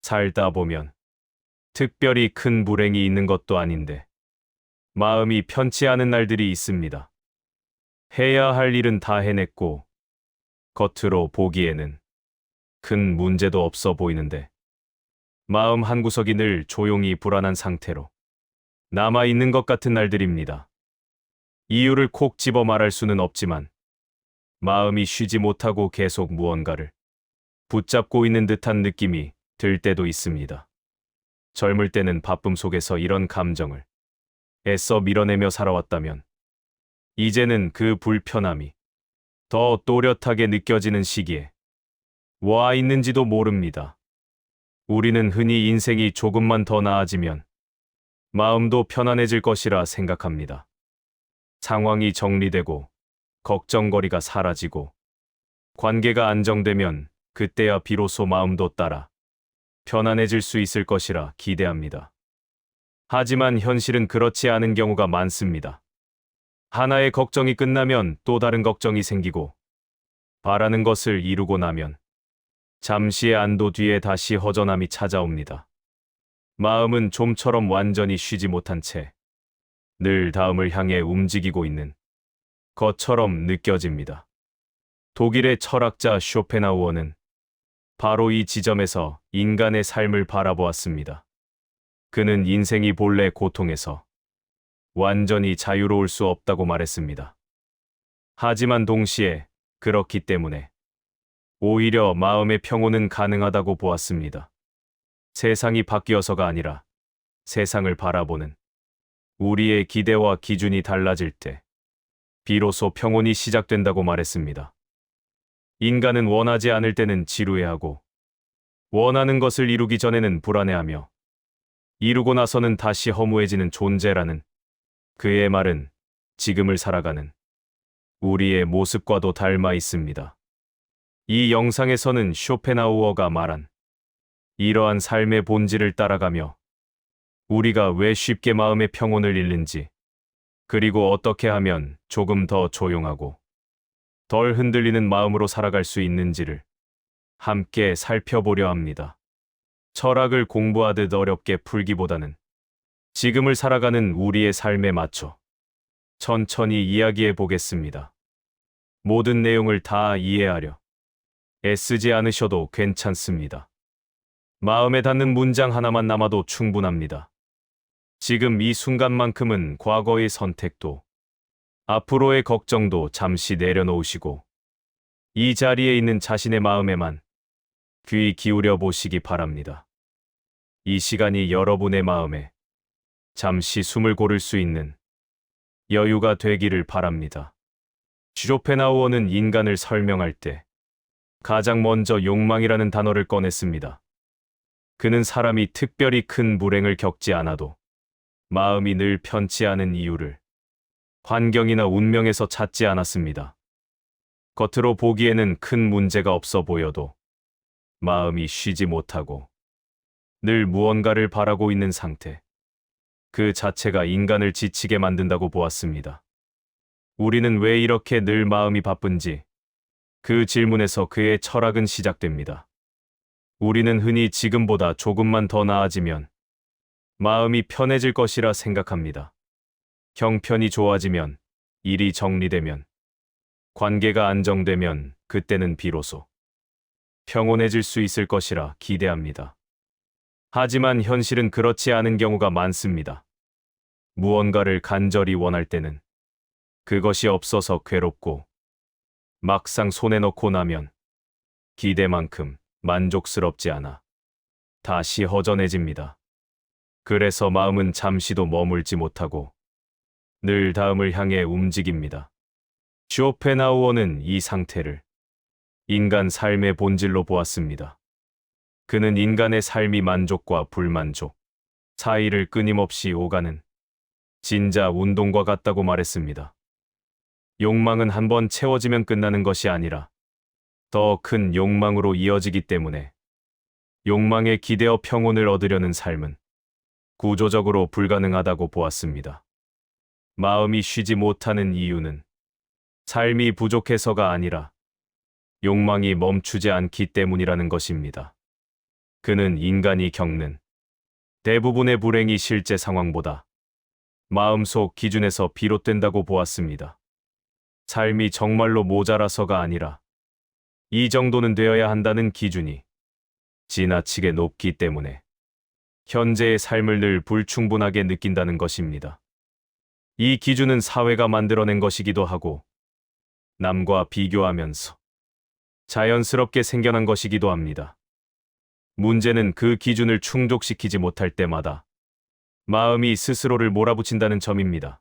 살다 보면 특별히 큰 불행이 있는 것도 아닌데 마음이 편치 않은 날들이 있습니다. 해야 할 일은 다 해냈고 겉으로 보기에는 큰 문제도 없어 보이는데 마음 한구석이 늘 조용히 불안한 상태로 남아 있는 것 같은 날들입니다. 이유를 콕 집어 말할 수는 없지만 마음이 쉬지 못하고 계속 무언가를 붙잡고 있는 듯한 느낌이 들 때도 있습니다. 젊을 때는 바쁨 속에서 이런 감정을 애써 밀어내며 살아왔다면 이제는 그 불편함이 더 또렷하게 느껴지는 시기에 와 있는지도 모릅니다. 우리는 흔히 인생이 조금만 더 나아지면 마음도 편안해질 것이라 생각합니다. 상황이 정리되고 걱정거리가 사라지고 관계가 안정되면 그때야 비로소 마음도 따라 편안해질 수 있을 것이라 기대합니다. 하지만 현실은 그렇지 않은 경우가 많습니다. 하나의 걱정이 끝나면 또 다른 걱정이 생기고 바라는 것을 이루고 나면 잠시의 안도 뒤에 다시 허전함이 찾아옵니다. 마음은 좀처럼 완전히 쉬지 못한 채 늘 다음을 향해 움직이고 있는 것처럼 느껴집니다. 독일의 철학자 쇼펜하우어는 바로 이 지점에서 인간의 삶을 바라보았습니다. 그는 인생이 본래 고통에서 완전히 자유로울 수 없다고 말했습니다. 하지만 동시에 그렇기 때문에 오히려 마음의 평온은 가능하다고 보았습니다. 세상이 바뀌어서가 아니라 세상을 바라보는 우리의 기대와 기준이 달라질 때 비로소 평온이 시작된다고 말했습니다. 인간은 원하지 않을 때는 지루해하고 원하는 것을 이루기 전에는 불안해하며 이루고 나서는 다시 허무해지는 존재라는 그의 말은 지금을 살아가는 우리의 모습과도 닮아 있습니다. 이 영상에서는 쇼펜하우어가 말한 이러한 삶의 본질을 따라가며 우리가 왜 쉽게 마음의 평온을 잃는지, 그리고 어떻게 하면 조금 더 조용하고 덜 흔들리는 마음으로 살아갈 수 있는지를 함께 살펴보려 합니다. 철학을 공부하듯 어렵게 풀기보다는 지금을 살아가는 우리의 삶에 맞춰 천천히 이야기해 보겠습니다. 모든 내용을 다 이해하려 애쓰지 않으셔도 괜찮습니다. 마음에 닿는 문장 하나만 남아도 충분합니다. 지금 이 순간만큼은 과거의 선택도 앞으로의 걱정도 잠시 내려놓으시고 이 자리에 있는 자신의 마음에만 귀 기울여 보시기 바랍니다. 이 시간이 여러분의 마음에 잠시 숨을 고를 수 있는 여유가 되기를 바랍니다. 쇼펜하우어는 인간을 설명할 때 가장 먼저 욕망이라는 단어를 꺼냈습니다. 그는 사람이 특별히 큰 불행을 겪지 않아도 마음이 늘 편치 않은 이유를 환경이나 운명에서 찾지 않았습니다. 겉으로 보기에는 큰 문제가 없어 보여도 마음이 쉬지 못하고 늘 무언가를 바라고 있는 상태, 그 자체가 인간을 지치게 만든다고 보았습니다. 우리는 왜 이렇게 늘 마음이 바쁜지 그 질문에서 그의 철학은 시작됩니다. 우리는 흔히 지금보다 조금만 더 나아지면 마음이 편해질 것이라 생각합니다. 형편이 좋아지면, 일이 정리되면, 관계가 안정되면 그때는 비로소 평온해질 수 있을 것이라 기대합니다. 하지만 현실은 그렇지 않은 경우가 많습니다. 무언가를 간절히 원할 때는 그것이 없어서 괴롭고 막상 손에 넣고 나면 기대만큼 만족스럽지 않아 다시 허전해집니다. 그래서 마음은 잠시도 머물지 못하고 늘 다음을 향해 움직입니다. 쇼펜하우어는 이 상태를 인간 삶의 본질로 보았습니다. 그는 인간의 삶이 만족과 불만족 사이를 끊임없이 오가는 진자 운동과 같다고 말했습니다. 욕망은 한번 채워지면 끝나는 것이 아니라 더 큰 욕망으로 이어지기 때문에 욕망에 기대어 평온을 얻으려는 삶은 구조적으로 불가능하다고 보았습니다. 마음이 쉬지 못하는 이유는 삶이 부족해서가 아니라 욕망이 멈추지 않기 때문이라는 것입니다. 그는 인간이 겪는 대부분의 불행이 실제 상황보다 마음속 기준에서 비롯된다고 보았습니다. 삶이 정말로 모자라서가 아니라 이 정도는 되어야 한다는 기준이 지나치게 높기 때문에 현재의 삶을 늘 불충분하게 느낀다는 것입니다. 이 기준은 사회가 만들어낸 것이기도 하고 남과 비교하면서 자연스럽게 생겨난 것이기도 합니다. 문제는 그 기준을 충족시키지 못할 때마다 마음이 스스로를 몰아붙인다는 점입니다.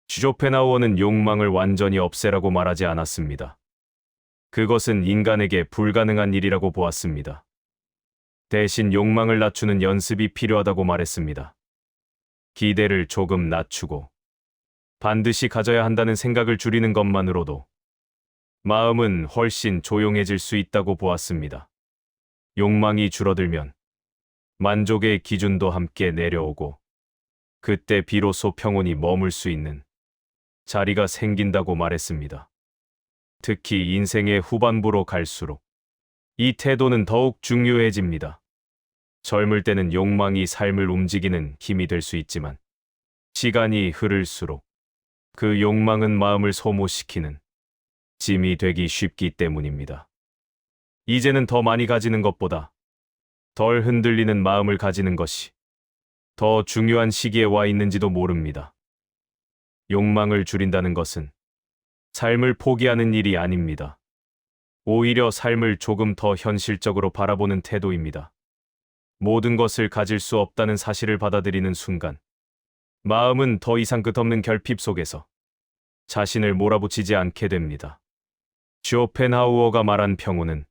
쇼펜하우어는 욕망을 완전히 없애라고 말하지 않았습니다. 그것은 인간에게 불가능한 일이라고 보았습니다. 대신 욕망을 낮추는 연습이 필요하다고 말했습니다. 기대를 조금 낮추고 반드시 가져야 한다는 생각을 줄이는 것만으로도 마음은 훨씬 조용해질 수 있다고 보았습니다. 욕망이 줄어들면 만족의 기준도 함께 내려오고 그때 비로소 평온이 머물 수 있는 자리가 생긴다고 말했습니다. 특히 인생의 후반부로 갈수록 이 태도는 더욱 중요해집니다. 젊을 때는 욕망이 삶을 움직이는 힘이 될 수 있지만 시간이 흐를수록 그 욕망은 마음을 소모시키는 짐이 되기 쉽기 때문입니다. 이제는 더 많이 가지는 것보다 덜 흔들리는 마음을 가지는 것이 더 중요한 시기에 와 있는지도 모릅니다. 욕망을 줄인다는 것은 삶을 포기하는 일이 아닙니다. 오히려 삶을 조금 더 현실적으로 바라보는 태도입니다. 모든 것을 가질 수 없다는 사실을 받아들이는 순간, 마음은 더 이상 끝없는 결핍 속에서 자신을 몰아붙이지 않게 됩니다. 쇼펜하우어가 말한 평온은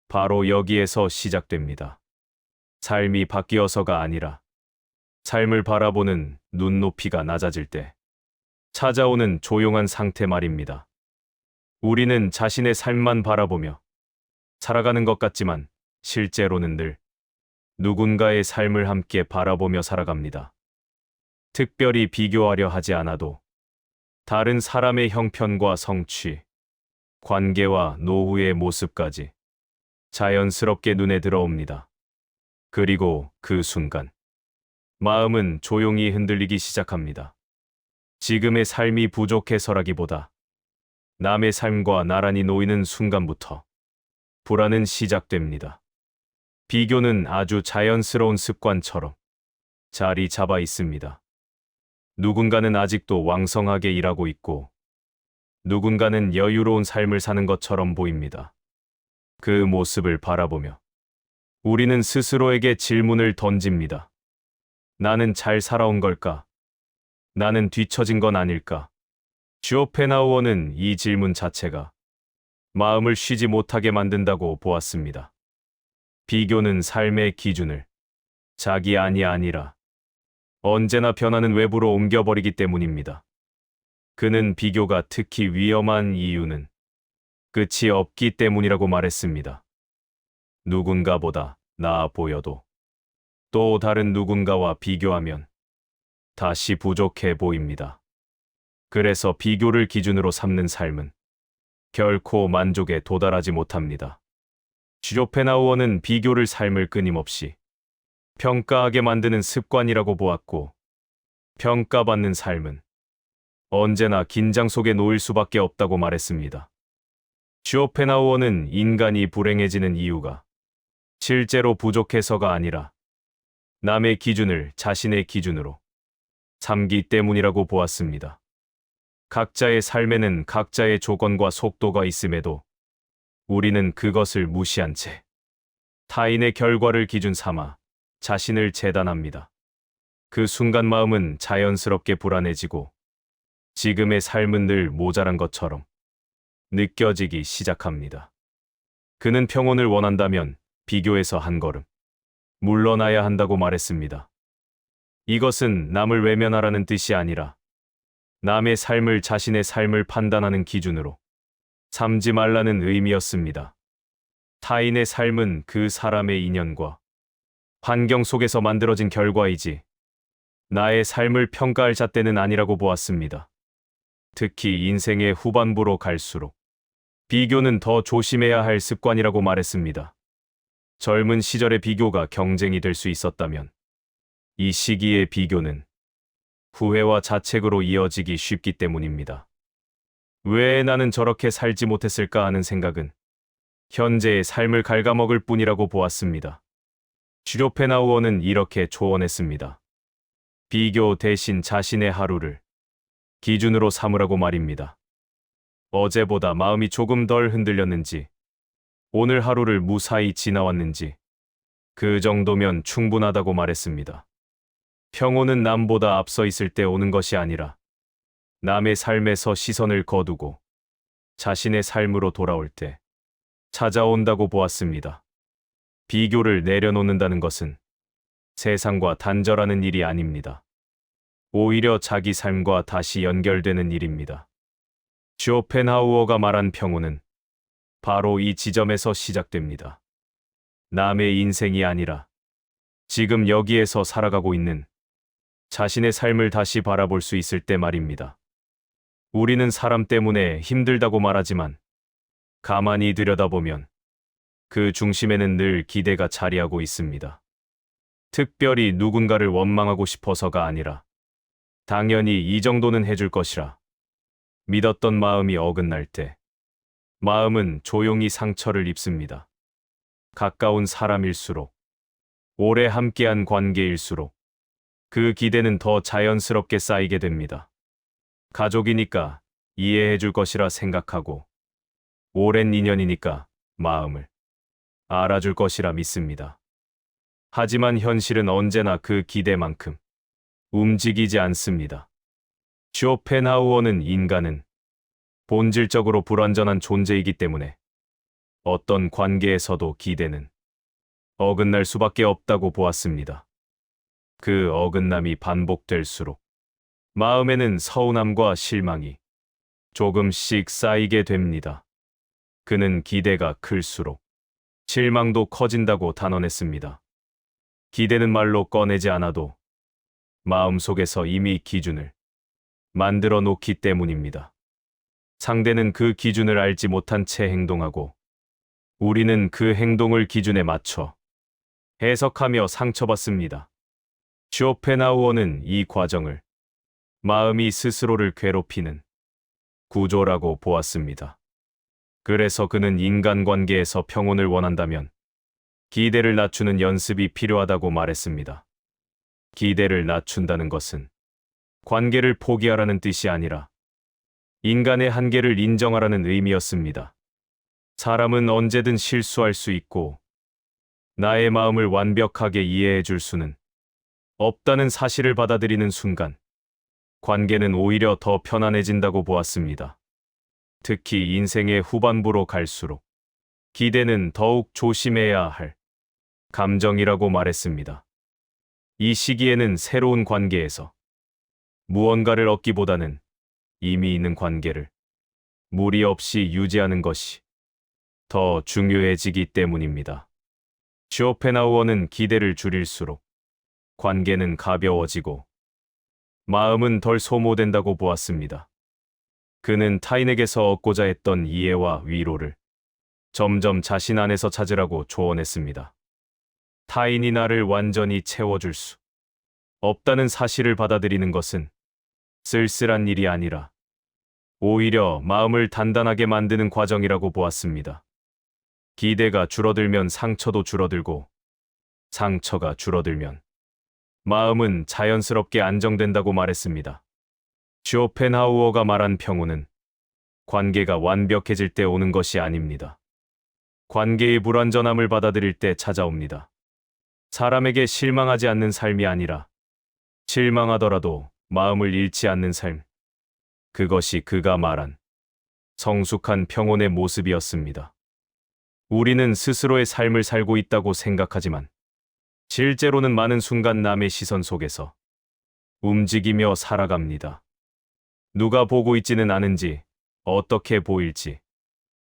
바로 여기에서 시작됩니다. 삶이 바뀌어서가 아니라 삶을 바라보는 눈높이가 낮아질 때 찾아오는 조용한 상태 말입니다. 우리는 자신의 삶만 바라보며 살아가는 것 같지만 실제로는 늘 누군가의 삶을 함께 바라보며 살아갑니다. 특별히 비교하려 하지 않아도 다른 사람의 형편과 성취, 관계와 노후의 모습까지 자연스럽게 눈에 들어옵니다. 그리고 그 순간 마음은 조용히 흔들리기 시작합니다. 지금의 삶이 부족해서라기보다 남의 삶과 나란히 놓이는 순간부터 불안은 시작됩니다. 비교는 아주 자연스러운 습관처럼 자리 잡아 있습니다. 누군가는 아직도 왕성하게 일하고 있고 누군가는 여유로운 삶을 사는 것처럼 보입니다. 그 모습을 바라보며 우리는 스스로에게 질문을 던집니다. 나는 잘 살아온 걸까? 나는 뒤처진 건 아닐까? 쇼펜하우어는 이 질문 자체가 마음을 쉬지 못하게 만든다고 보았습니다. 비교는 삶의 기준을 자기 안이 아니라 언제나 변하는 외부로 옮겨버리기 때문입니다. 그는 비교가 특히 위험한 이유는 끝이 없기 때문이라고 말했습니다. 누군가보다 나아 보여도 또 다른 누군가와 비교하면 다시 부족해 보입니다. 그래서 비교를 기준으로 삼는 삶은 결코 만족에 도달하지 못합니다. 쇼펜하우어는 비교를 삶을 끊임없이 평가하게 만드는 습관이라고 보았고, 평가받는 삶은 언제나 긴장 속에 놓일 수밖에 없다고 말했습니다. 쇼펜하우어는 인간이 불행해지는 이유가 실제로 부족해서가 아니라 남의 기준을 자신의 기준으로 삼기 때문이라고 보았습니다. 각자의 삶에는 각자의 조건과 속도가 있음에도 우리는 그것을 무시한 채 타인의 결과를 기준 삼아 자신을 재단합니다. 그 순간 마음은 자연스럽게 불안해지고 지금의 삶은 늘 모자란 것처럼 느껴지기 시작합니다. 그는 평온을 원한다면 비교에서 한 걸음 물러나야 한다고 말했습니다. 이것은 남을 외면하라는 뜻이 아니라 남의 삶을 자신의 삶을 판단하는 기준으로 삼지 말라는 의미였습니다. 타인의 삶은 그 사람의 인연과 환경 속에서 만들어진 결과이지 나의 삶을 평가할 잣대는 아니라고 보았습니다. 특히 인생의 후반부로 갈수록 비교는 더 조심해야 할 습관이라고 말했습니다. 젊은 시절의 비교가 경쟁이 될 수 있었다면 이 시기의 비교는 후회와 자책으로 이어지기 쉽기 때문입니다. 왜 나는 저렇게 살지 못했을까 하는 생각은 현재의 삶을 갉아먹을 뿐이라고 보았습니다. 슈로펜하우어는 이렇게 조언했습니다. 비교 대신 자신의 하루를 기준으로 삼으라고 말입니다. 어제보다 마음이 조금 덜 흔들렸는지, 오늘 하루를 무사히 지나왔는지, 그 정도면 충분하다고 말했습니다. 평온은 남보다 앞서 있을 때 오는 것이 아니라 남의 삶에서 시선을 거두고 자신의 삶으로 돌아올 때 찾아온다고 보았습니다. 비교를 내려놓는다는 것은 세상과 단절하는 일이 아닙니다. 오히려 자기 삶과 다시 연결되는 일입니다. 쇼펜하우어가 말한 평온은 바로 이 지점에서 시작됩니다. 남의 인생이 아니라 지금 여기에서 살아가고 있는 자신의 삶을 다시 바라볼 수 있을 때 말입니다. 우리는 사람 때문에 힘들다고 말하지만 가만히 들여다보면 그 중심에는 늘 기대가 자리하고 있습니다. 특별히 누군가를 원망하고 싶어서가 아니라 당연히 이 정도는 해줄 것이라 믿었던 마음이 어긋날 때 마음은 조용히 상처를 입습니다. 가까운 사람일수록, 오래 함께한 관계일수록 그 기대는 더 자연스럽게 쌓이게 됩니다. 가족이니까 이해해줄 것이라 생각하고 오랜 인연이니까 마음을 알아줄 것이라 믿습니다. 하지만 현실은 언제나 그 기대만큼 움직이지 않습니다. 쇼펜하우어는 인간은 본질적으로 불완전한 존재이기 때문에 어떤 관계에서도 기대는 어긋날 수밖에 없다고 보았습니다. 그 어긋남이 반복될수록 마음에는 서운함과 실망이 조금씩 쌓이게 됩니다. 그는 기대가 클수록 실망도 커진다고 단언했습니다. 기대는 말로 꺼내지 않아도 마음속에서 이미 기준을 만들어 놓기 때문입니다. 상대는 그 기준을 알지 못한 채 행동하고 우리는 그 행동을 기준에 맞춰 해석하며 상처받습니다. 쇼펜하우어는 이 과정을 마음이 스스로를 괴롭히는 구조라고 보았습니다. 그래서 그는 인간관계에서 평온을 원한다면 기대를 낮추는 연습이 필요하다고 말했습니다. 기대를 낮춘다는 것은 관계를 포기하라는 뜻이 아니라 인간의 한계를 인정하라는 의미였습니다. 사람은 언제든 실수할 수 있고 나의 마음을 완벽하게 이해해 줄 수는 없다는 사실을 받아들이는 순간 관계는 오히려 더 편안해진다고 보았습니다. 특히 인생의 후반부로 갈수록 기대는 더욱 조심해야 할 감정이라고 말했습니다. 이 시기에는 새로운 관계에서 무언가를 얻기보다는 이미 있는 관계를 무리 없이 유지하는 것이 더 중요해지기 때문입니다. 쇼펜하우어는 기대를 줄일수록 관계는 가벼워지고 마음은 덜 소모된다고 보았습니다. 그는 타인에게서 얻고자 했던 이해와 위로를 점점 자신 안에서 찾으라고 조언했습니다. 타인이 나를 완전히 채워줄 수 없다는 사실을 받아들이는 것은 쓸쓸한 일이 아니라 오히려 마음을 단단하게 만드는 과정이라고 보았습니다. 기대가 줄어들면 상처도 줄어들고 상처가 줄어들면 마음은 자연스럽게 안정된다고 말했습니다. 쇼펜하우어가 말한 평온은 관계가 완벽해질 때 오는 것이 아닙니다. 관계의 불완전함을 받아들일 때 찾아옵니다. 사람에게 실망하지 않는 삶이 아니라 실망하더라도 마음을 잃지 않는 삶. 그것이 그가 말한 성숙한 평온의 모습이었습니다. 우리는 스스로의 삶을 살고 있다고 생각하지만 실제로는 많은 순간 남의 시선 속에서 움직이며 살아갑니다. 누가 보고 있지는 않은지, 어떻게 보일지,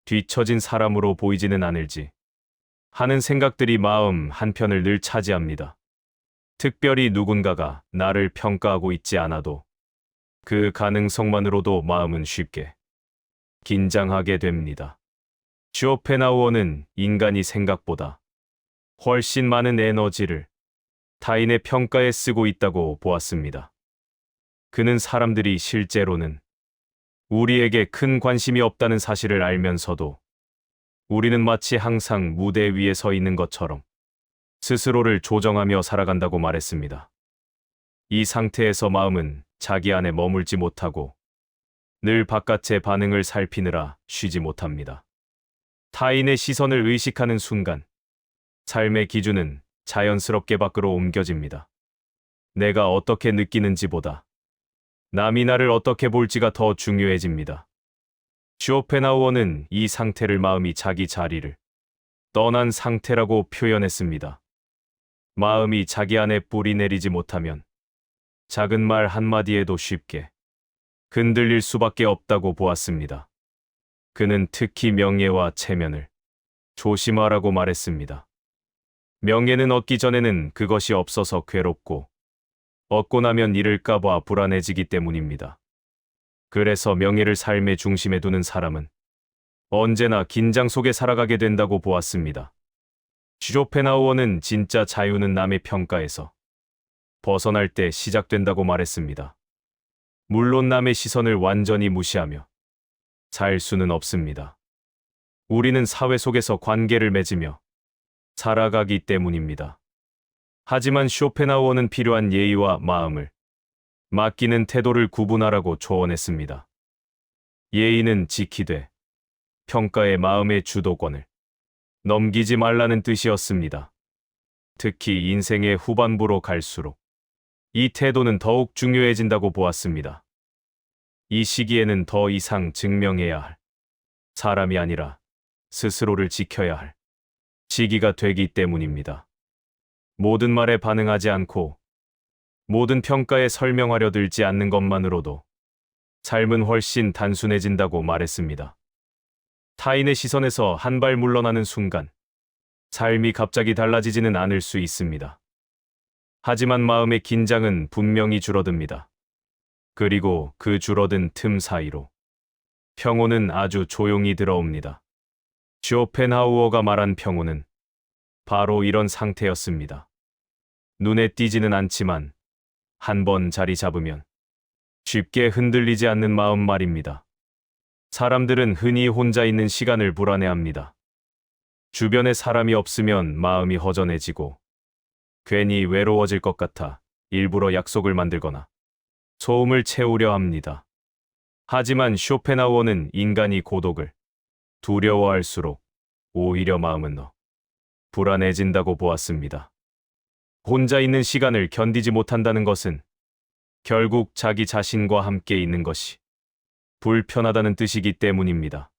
뒤처진 사람으로 보이지는 않을지 하는 생각들이 마음 한편을 늘 차지합니다. 특별히 누군가가 나를 평가하고 있지 않아도 그 가능성만으로도 마음은 쉽게 긴장하게 됩니다. 쇼펜하우어는 인간이 생각보다 훨씬 많은 에너지를 타인의 평가에 쓰고 있다고 보았습니다. 그는 사람들이 실제로는 우리에게 큰 관심이 없다는 사실을 알면서도 우리는 마치 항상 무대 위에 서 있는 것처럼 스스로를 조정하며 살아간다고 말했습니다. 이 상태에서 마음은 자기 안에 머물지 못하고 늘 바깥의 반응을 살피느라 쉬지 못합니다. 타인의 시선을 의식하는 순간 삶의 기준은 자연스럽게 밖으로 옮겨집니다. 내가 어떻게 느끼는지보다 남이 나를 어떻게 볼지가 더 중요해집니다. 쇼펜하우어는 이 상태를 마음이 자기 자리를 떠난 상태라고 표현했습니다. 마음이 자기 안에 뿌리 내리지 못하면 작은 말 한마디에도 쉽게 흔들릴 수밖에 없다고 보았습니다. 그는 특히 명예와 체면을 조심하라고 말했습니다. 명예는 얻기 전에는 그것이 없어서 괴롭고 얻고 나면 잃을까 봐 불안해지기 때문입니다. 그래서 명예를 삶의 중심에 두는 사람은 언제나 긴장 속에 살아가게 된다고 보았습니다. 쇼펜하우어는 진짜 자유는 남의 평가에서 벗어날 때 시작된다고 말했습니다. 물론 남의 시선을 완전히 무시하며 살 수는 없습니다. 우리는 사회 속에서 관계를 맺으며 살아가기 때문입니다. 하지만 쇼펜하우어는 필요한 예의와 마음을 맡기는 태도를 구분하라고 조언했습니다. 예의는 지키되 평가의 마음의 주도권을 넘기지 말라는 뜻이었습니다. 특히 인생의 후반부로 갈수록 이 태도는 더욱 중요해진다고 보았습니다. 이 시기에는 더 이상 증명해야 할 사람이 아니라 스스로를 지켜야 할 시기가 되기 때문입니다. 모든 말에 반응하지 않고 모든 평가에 설명하려 들지 않는 것만으로도 삶은 훨씬 단순해진다고 말했습니다. 타인의 시선에서 한 발 물러나는 순간 삶이 갑자기 달라지지는 않을 수 있습니다. 하지만 마음의 긴장은 분명히 줄어듭니다. 그리고 그 줄어든 틈 사이로 평온은 아주 조용히 들어옵니다. 쇼펜하우어가 말한 평온은 바로 이런 상태였습니다. 눈에 띄지는 않지만 한번 자리 잡으면 쉽게 흔들리지 않는 마음 말입니다. 사람들은 흔히 혼자 있는 시간을 불안해합니다. 주변에 사람이 없으면 마음이 허전해지고 괜히 외로워질 것 같아 일부러 약속을 만들거나 소음을 채우려 합니다. 하지만 쇼펜하우어는 인간이 고독을 두려워할수록 오히려 마음은 더 불안해진다고 보았습니다. 혼자 있는 시간을 견디지 못한다는 것은 결국 자기 자신과 함께 있는 것이 불편하다는 뜻이기 때문입니다.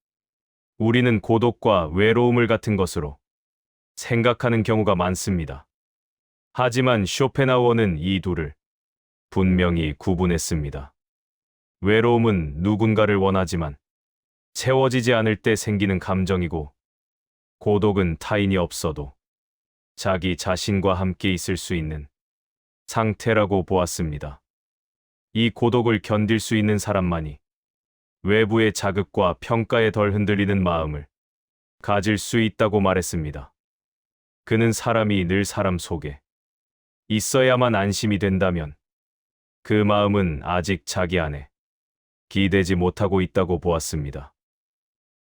우리는 고독과 외로움을 같은 것으로 생각하는 경우가 많습니다. 하지만 쇼펜하우어는 이 둘을 분명히 구분했습니다. 외로움은 누군가를 원하지만 채워지지 않을 때 생기는 감정이고, 고독은 타인이 없어도 자기 자신과 함께 있을 수 있는 상태라고 보았습니다. 이 고독을 견딜 수 있는 사람만이 외부의 자극과 평가에 덜 흔들리는 마음을 가질 수 있다고 말했습니다. 그는 사람이 늘 사람 속에 있어야만 안심이 된다면 그 마음은 아직 자기 안에 기대지 못하고 있다고 보았습니다.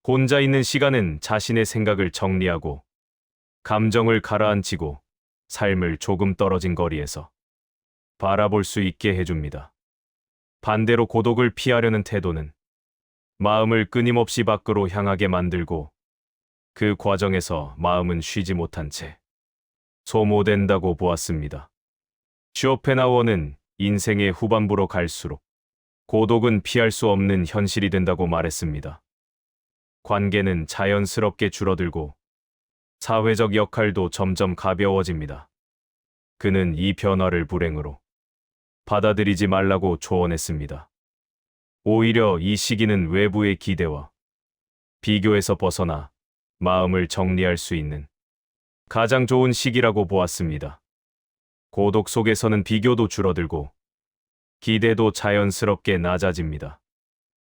혼자 있는 시간은 자신의 생각을 정리하고 감정을 가라앉히고 삶을 조금 떨어진 거리에서 바라볼 수 있게 해줍니다. 반대로 고독을 피하려는 태도는 마음을 끊임없이 밖으로 향하게 만들고 그 과정에서 마음은 쉬지 못한 채 소모된다고 보았습니다. 쇼펜하우어는 인생의 후반부로 갈수록 고독은 피할 수 없는 현실이 된다고 말했습니다. 관계는 자연스럽게 줄어들고 사회적 역할도 점점 가벼워집니다. 그는 이 변화를 불행으로 받아들이지 말라고 조언했습니다. 오히려 이 시기는 외부의 기대와 비교에서 벗어나 마음을 정리할 수 있는 가장 좋은 시기라고 보았습니다. 고독 속에서는 비교도 줄어들고 기대도 자연스럽게 낮아집니다.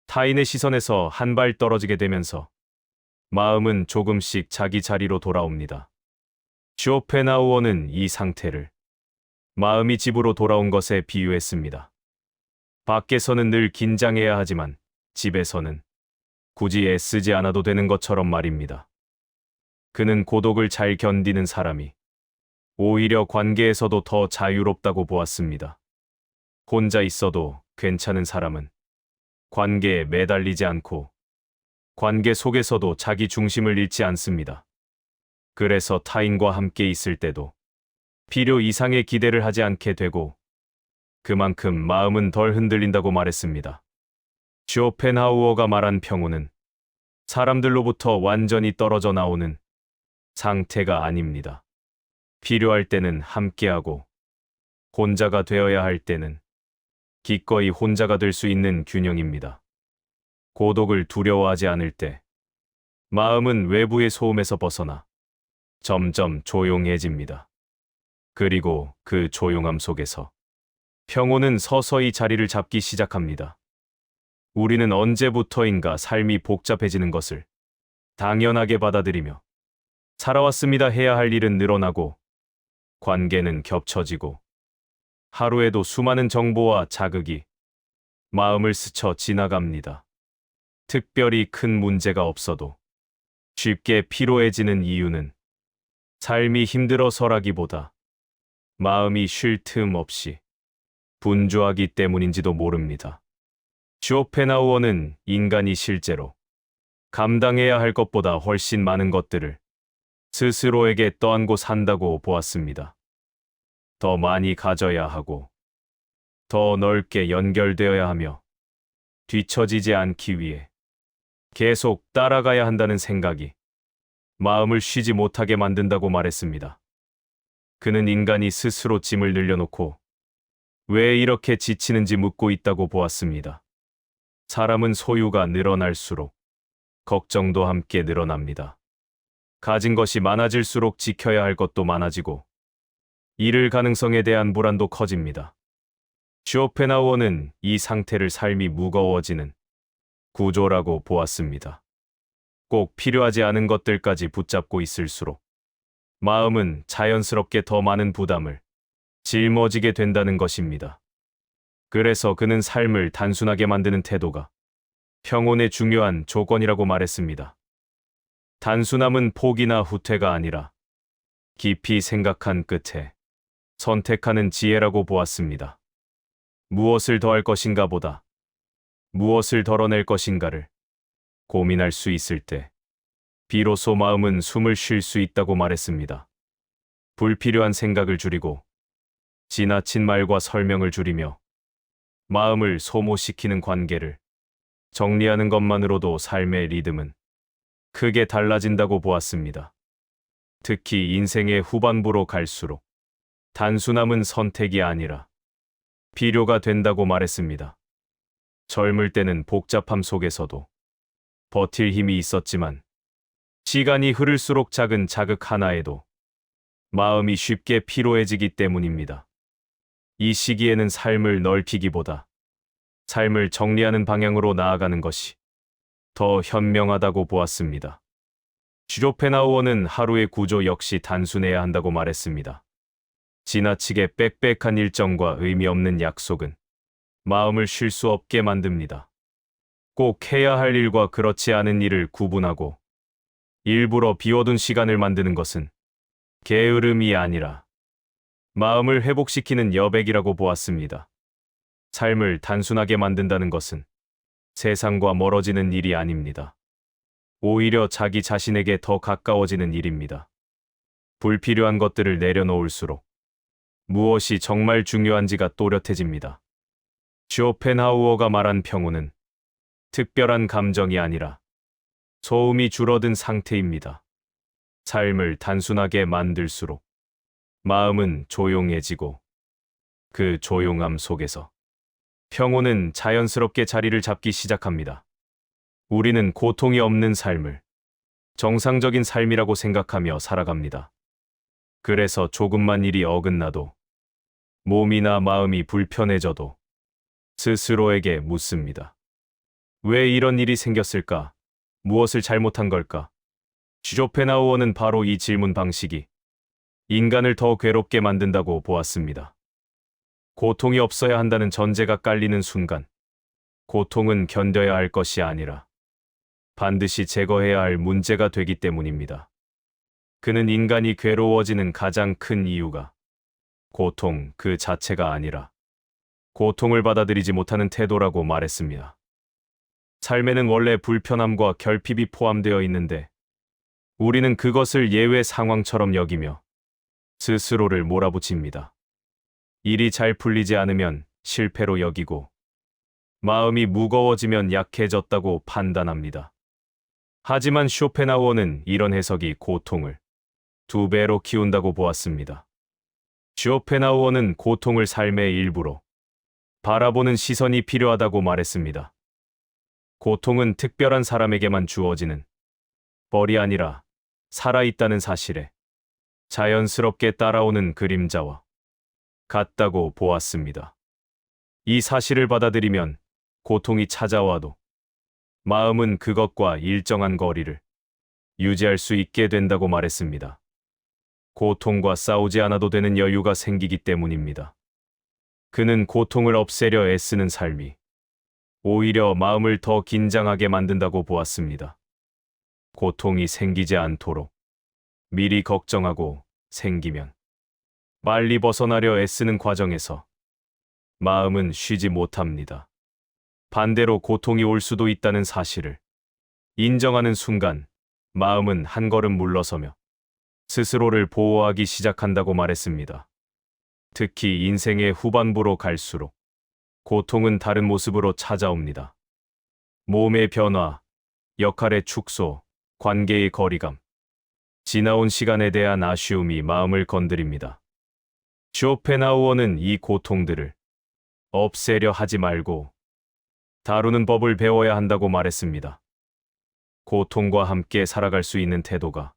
타인의 시선에서 한 발 떨어지게 되면서 마음은 조금씩 자기 자리로 돌아옵니다. 쇼펜하우어는 이 상태를 마음이 집으로 돌아온 것에 비유했습니다. 밖에서는 늘 긴장해야 하지만 집에서는 굳이 애쓰지 않아도 되는 것처럼 말입니다. 그는 고독을 잘 견디는 사람이 오히려 관계에서도 더 자유롭다고 보았습니다. 혼자 있어도 괜찮은 사람은 관계에 매달리지 않고 관계 속에서도 자기 중심을 잃지 않습니다. 그래서 타인과 함께 있을 때도 필요 이상의 기대를 하지 않게 되고 그만큼 마음은 덜 흔들린다고 말했습니다. 쇼펜하우어가 말한 평온은 사람들로부터 완전히 떨어져 나오는 상태가 아닙니다. 필요할 때는 함께하고 혼자가 되어야 할 때는 기꺼이 혼자가 될 수 있는 균형입니다. 고독을 두려워하지 않을 때 마음은 외부의 소음에서 벗어나 점점 조용해집니다. 그리고 그 조용함 속에서 평온은 서서히 자리를 잡기 시작합니다. 우리는 언제부터인가 삶이 복잡해지는 것을 당연하게 받아들이며 살아왔습니다. 해야 할 일은 늘어나고 관계는 겹쳐지고 하루에도 수많은 정보와 자극이 마음을 스쳐 지나갑니다. 특별히 큰 문제가 없어도 쉽게 피로해지는 이유는 삶이 힘들어서라기보다 마음이 쉴 틈 없이 분주하기 때문인지도 모릅니다. 쇼펜하우어는 인간이 실제로 감당해야 할 것보다 훨씬 많은 것들을 스스로에게 떠안고 산다고 보았습니다. 더 많이 가져야 하고 더 넓게 연결되어야 하며 뒤처지지 않기 위해 계속 따라가야 한다는 생각이 마음을 쉬지 못하게 만든다고 말했습니다. 그는 인간이 스스로 짐을 늘려놓고 왜 이렇게 지치는지 묻고 있다고 보았습니다. 사람은 소유가 늘어날수록 걱정도 함께 늘어납니다. 가진 것이 많아질수록 지켜야 할 것도 많아지고 잃을 가능성에 대한 불안도 커집니다. 쇼펜하우어는 이 상태를 삶이 무거워지는 구조라고 보았습니다. 꼭 필요하지 않은 것들까지 붙잡고 있을수록 마음은 자연스럽게 더 많은 부담을 짊어지게 된다는 것입니다. 그래서 그는 삶을 단순하게 만드는 태도가 평온의 중요한 조건이라고 말했습니다. 단순함은 포기나 후퇴가 아니라 깊이 생각한 끝에 선택하는 지혜라고 보았습니다. 무엇을 더할 것인가 보다 무엇을 덜어낼 것인가를 고민할 수 있을 때 비로소 마음은 숨을 쉴 수 있다고 말했습니다. 불필요한 생각을 줄이고 지나친 말과 설명을 줄이며 마음을 소모시키는 관계를 정리하는 것만으로도 삶의 리듬은 크게 달라진다고 보았습니다. 특히 인생의 후반부로 갈수록 단순함은 선택이 아니라 필요가 된다고 말했습니다. 젊을 때는 복잡함 속에서도 버틸 힘이 있었지만 시간이 흐를수록 작은 자극 하나에도 마음이 쉽게 피로해지기 때문입니다. 이 시기에는 삶을 넓히기보다 삶을 정리하는 방향으로 나아가는 것이 더 현명하다고 보았습니다. 쇼펜하우어는 하루의 구조 역시 단순해야 한다고 말했습니다. 지나치게 빽빽한 일정과 의미 없는 약속은 마음을 쉴 수 없게 만듭니다. 꼭 해야 할 일과 그렇지 않은 일을 구분하고 일부러 비워둔 시간을 만드는 것은 게으름이 아니라 마음을 회복시키는 여백이라고 보았습니다. 삶을 단순하게 만든다는 것은 세상과 멀어지는 일이 아닙니다. 오히려 자기 자신에게 더 가까워지는 일입니다. 불필요한 것들을 내려놓을수록 무엇이 정말 중요한지가 또렷해집니다. 쇼펜하우어가 말한 평온은 특별한 감정이 아니라 소음이 줄어든 상태입니다. 삶을 단순하게 만들수록 마음은 조용해지고 그 조용함 속에서 평온은 자연스럽게 자리를 잡기 시작합니다. 우리는 고통이 없는 삶을 정상적인 삶이라고 생각하며 살아갑니다. 그래서 조금만 일이 어긋나도 몸이나 마음이 불편해져도 스스로에게 묻습니다. 왜 이런 일이 생겼을까? 무엇을 잘못한 걸까? 쇼펜하우어는 바로 이 질문 방식이 인간을 더 괴롭게 만든다고 보았습니다. 고통이 없어야 한다는 전제가 깔리는 순간, 고통은 견뎌야 할 것이 아니라 반드시 제거해야 할 문제가 되기 때문입니다. 그는 인간이 괴로워지는 가장 큰 이유가 고통 그 자체가 아니라 고통을 받아들이지 못하는 태도라고 말했습니다. 삶에는 원래 불편함과 결핍이 포함되어 있는데 우리는 그것을 예외 상황처럼 여기며 스스로를 몰아붙입니다. 일이 잘 풀리지 않으면 실패로 여기고 마음이 무거워지면 약해졌다고 판단합니다. 하지만 쇼펜하우어는 이런 해석이 고통을 2배로 키운다고 보았습니다. 쇼펜하우어는 고통을 삶의 일부로 바라보는 시선이 필요하다고 말했습니다. 고통은 특별한 사람에게만 주어지는 벌이 아니라 살아있다는 사실에 자연스럽게 따라오는 그림자와 같다고 보았습니다. 이 사실을 받아들이면 고통이 찾아와도 마음은 그것과 일정한 거리를 유지할 수 있게 된다고 말했습니다. 고통과 싸우지 않아도 되는 여유가 생기기 때문입니다. 그는 고통을 없애려 애쓰는 삶이 오히려 마음을 더 긴장하게 만든다고 보았습니다. 고통이 생기지 않도록 미리 걱정하고 생기면 빨리 벗어나려 애쓰는 과정에서 마음은 쉬지 못합니다. 반대로 고통이 올 수도 있다는 사실을 인정하는 순간 마음은 한 걸음 물러서며 스스로를 보호하기 시작한다고 말했습니다. 특히 인생의 후반부로 갈수록 고통은 다른 모습으로 찾아옵니다. 몸의 변화, 역할의 축소, 관계의 거리감, 지나온 시간에 대한 아쉬움이 마음을 건드립니다. 쇼펜하우어는 이 고통들을 없애려 하지 말고 다루는 법을 배워야 한다고 말했습니다. 고통과 함께 살아갈 수 있는 태도가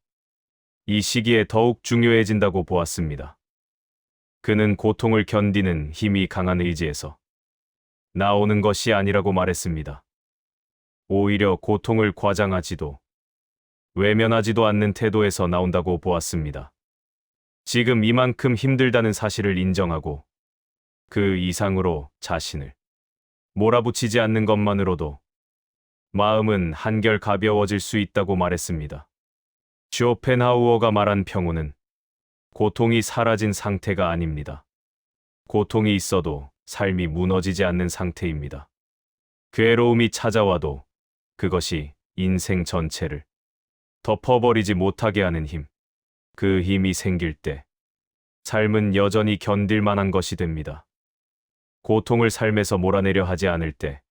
이 시기에 더욱 중요해진다고 보았습니다. 그는 고통을 견디는 힘이 강한 의지에서 나오는 것이 아니라고 말했습니다. 오히려 고통을 과장하지도 외면하지도 않는 태도에서 나온다고 보았습니다. 지금 이만큼 힘들다는 사실을 인정하고 그 이상으로 자신을 몰아붙이지 않는 것만으로도 마음은 한결 가벼워질 수 있다고 말했습니다. 쇼펜하우어가 말한 평온은 고통이 사라진 상태가 아닙니다. 고통이 있어도 삶이 무너지지 않는 상태입니다. 괴로움이 찾아와도 그것이 인생 전체를 덮어버리지 못하게 하는 힘, 그 힘이 생길 때 삶은 여전히 견딜 만한 것이 됩니다. 고통을 삶에서 몰아내려 하지 않을 때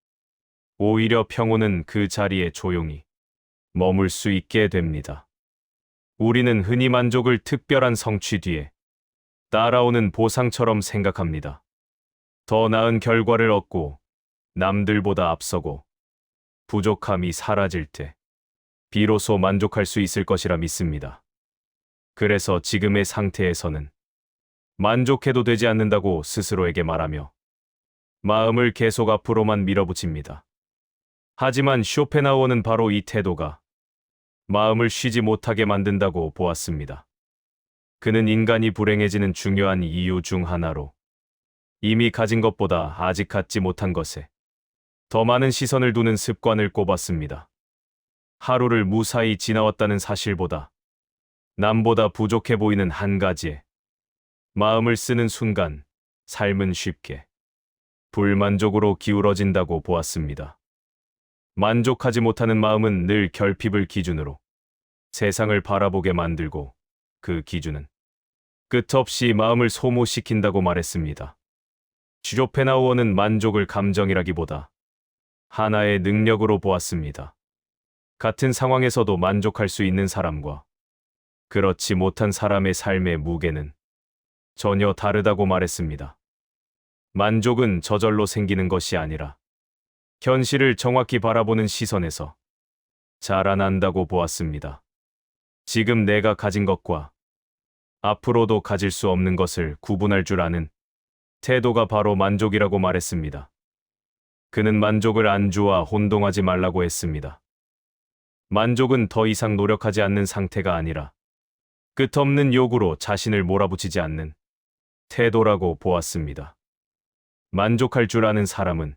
오히려 평온은 그 자리에 조용히 머물 수 있게 됩니다. 우리는 흔히 만족을 특별한 성취 뒤에 따라오는 보상처럼 생각합니다. 더 나은 결과를 얻고 남들보다 앞서고 부족함이 사라질 때 비로소 만족할 수 있을 것이라 믿습니다. 그래서 지금의 상태에서는 만족해도 되지 않는다고 스스로에게 말하며 마음을 계속 앞으로만 밀어붙입니다. 하지만 쇼펜하우어는 바로 이 태도가 마음을 쉬지 못하게 만든다고 보았습니다. 그는 인간이 불행해지는 중요한 이유 중 하나로 이미 가진 것보다 아직 갖지 못한 것에 더 많은 시선을 두는 습관을 꼽았습니다. 하루를 무사히 지나왔다는 사실보다 남보다 부족해 보이는 한 가지에 마음을 쓰는 순간 삶은 쉽게 불만족으로 기울어진다고 보았습니다. 만족하지 못하는 마음은 늘 결핍을 기준으로 세상을 바라보게 만들고 그 기준은 끝없이 마음을 소모시킨다고 말했습니다. 쇼펜하우어는 만족을 감정이라기보다 하나의 능력으로 보았습니다. 같은 상황에서도 만족할 수 있는 사람과 그렇지 못한 사람의 삶의 무게는 전혀 다르다고 말했습니다. 만족은 저절로 생기는 것이 아니라 현실을 정확히 바라보는 시선에서 자라난다고 보았습니다. 지금 내가 가진 것과 앞으로도 가질 수 없는 것을 구분할 줄 아는 태도가 바로 만족이라고 말했습니다. 그는 만족을 안주와 혼동하지 말라고 했습니다. 만족은 더 이상 노력하지 않는 상태가 아니라 끝없는 요구로 자신을 몰아붙이지 않는 태도라고 보았습니다. 만족할 줄 아는 사람은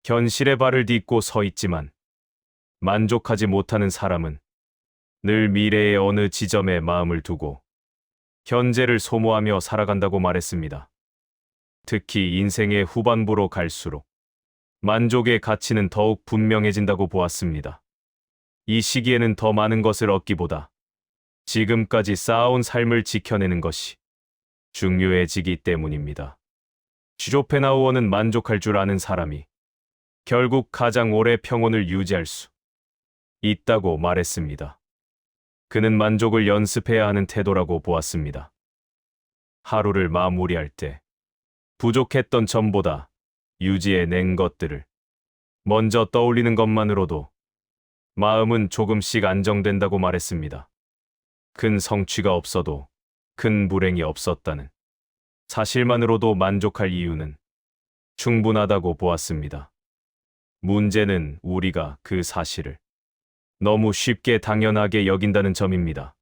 현실의 발을 딛고 서 있지만 만족하지 못하는 사람은 늘 미래의 어느 지점에 마음을 두고 현재를 소모하며 살아간다고 말했습니다. 특히 인생의 후반부로 갈수록 만족의 가치는 더욱 분명해진다고 보았습니다. 이 시기에는 더 많은 것을 얻기보다 지금까지 쌓아온 삶을 지켜내는 것이 중요해지기 때문입니다. 쇼펜하우어는 만족할 줄 아는 사람이 결국 가장 오래 평온을 유지할 수 있다고 말했습니다. 그는 만족을 연습해야 하는 태도라고 보았습니다. 하루를 마무리할 때 부족했던 점보다 유지해낸 것들을 먼저 떠올리는 것만으로도 마음은 조금씩 안정된다고 말했습니다. 큰 성취가 없어도 큰 불행이 없었다는 사실만으로도 만족할 이유는 충분하다고 보았습니다. 문제는 우리가 그 사실을 너무 쉽게 당연하게 여긴다는 점입니다.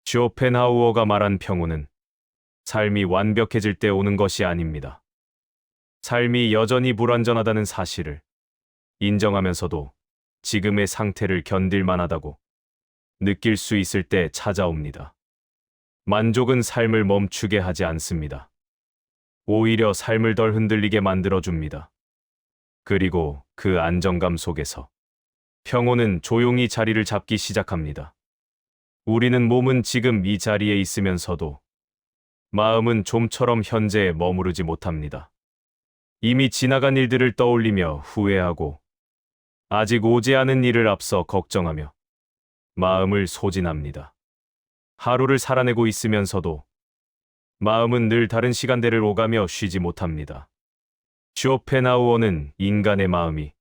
쇼펜하우어가 말한 평온은 삶이 완벽해질 때 오는 것이 아닙니다. 삶이 여전히 불완전하다는 사실을 인정하면서도 지금의 상태를 견딜 만하다고 느낄 수 있을 때 찾아옵니다. 만족은 삶을 멈추게 하지 않습니다. 오히려 삶을 덜 흔들리게 만들어줍니다. 그리고 그 안정감 속에서 평온은 조용히 자리를 잡기 시작합니다. 우리는 몸은 지금 이 자리에 있으면서도 마음은 좀처럼 현재에 머무르지 못합니다. 이미 지나간 일들을 떠올리며 후회하고 아직 오지 않은 일을 앞서 걱정하며 마음을 소진합니다. 하루를 살아내고 있으면서도 마음은 늘 다른 시간대를 오가며 쉬지 못합니다. 쇼펜하우어는 인간의 마음이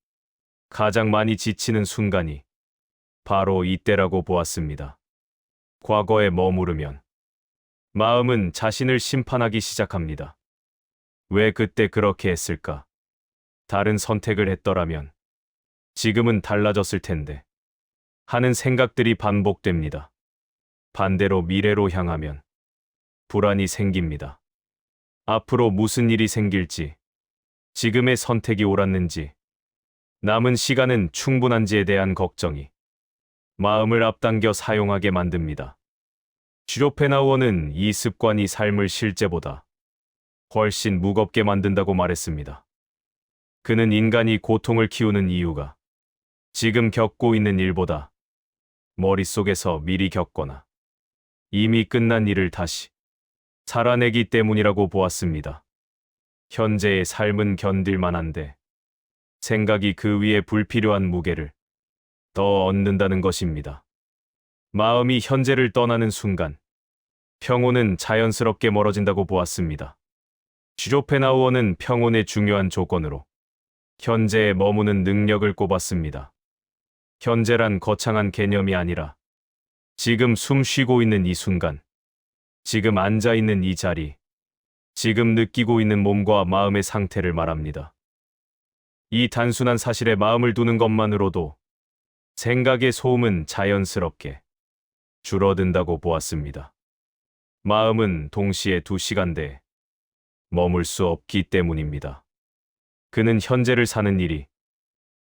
가장 많이 지치는 순간이 바로 이때라고 보았습니다. 과거에 머무르면 마음은 자신을 심판하기 시작합니다. 왜 그때 그렇게 했을까? 다른 선택을 했더라면 지금은 달라졌을 텐데 하는 생각들이 반복됩니다. 반대로 미래로 향하면 불안이 생깁니다. 앞으로 무슨 일이 생길지, 지금의 선택이 옳았는지, 남은 시간은 충분한지에 대한 걱정이 마음을 앞당겨 사용하게 만듭니다. 쇼펜하우어는 이 습관이 삶을 실제보다 훨씬 무겁게 만든다고 말했습니다. 그는 인간이 고통을 키우는 이유가 지금 겪고 있는 일보다 머릿속에서 미리 겪거나 이미 끝난 일을 다시 살아내기 때문이라고 보았습니다. 현재의 삶은 견딜 만한데 생각이 그 위에 불필요한 무게를 더 얻는다는 것입니다. 마음이 현재를 떠나는 순간 평온은 자연스럽게 멀어진다고 보았습니다. 쇼펜하우어는 평온의 중요한 조건으로 현재에 머무는 능력을 꼽았습니다. 현재란 거창한 개념이 아니라 지금 숨 쉬고 있는 이 순간, 지금 앉아 있는 이 자리, 지금 느끼고 있는 몸과 마음의 상태를 말합니다. 이 단순한 사실에 마음을 두는 것만으로도 생각의 소음은 자연스럽게 줄어든다고 보았습니다. 마음은 동시에 두 시간대에 머물 수 없기 때문입니다. 그는 현재를 사는 일이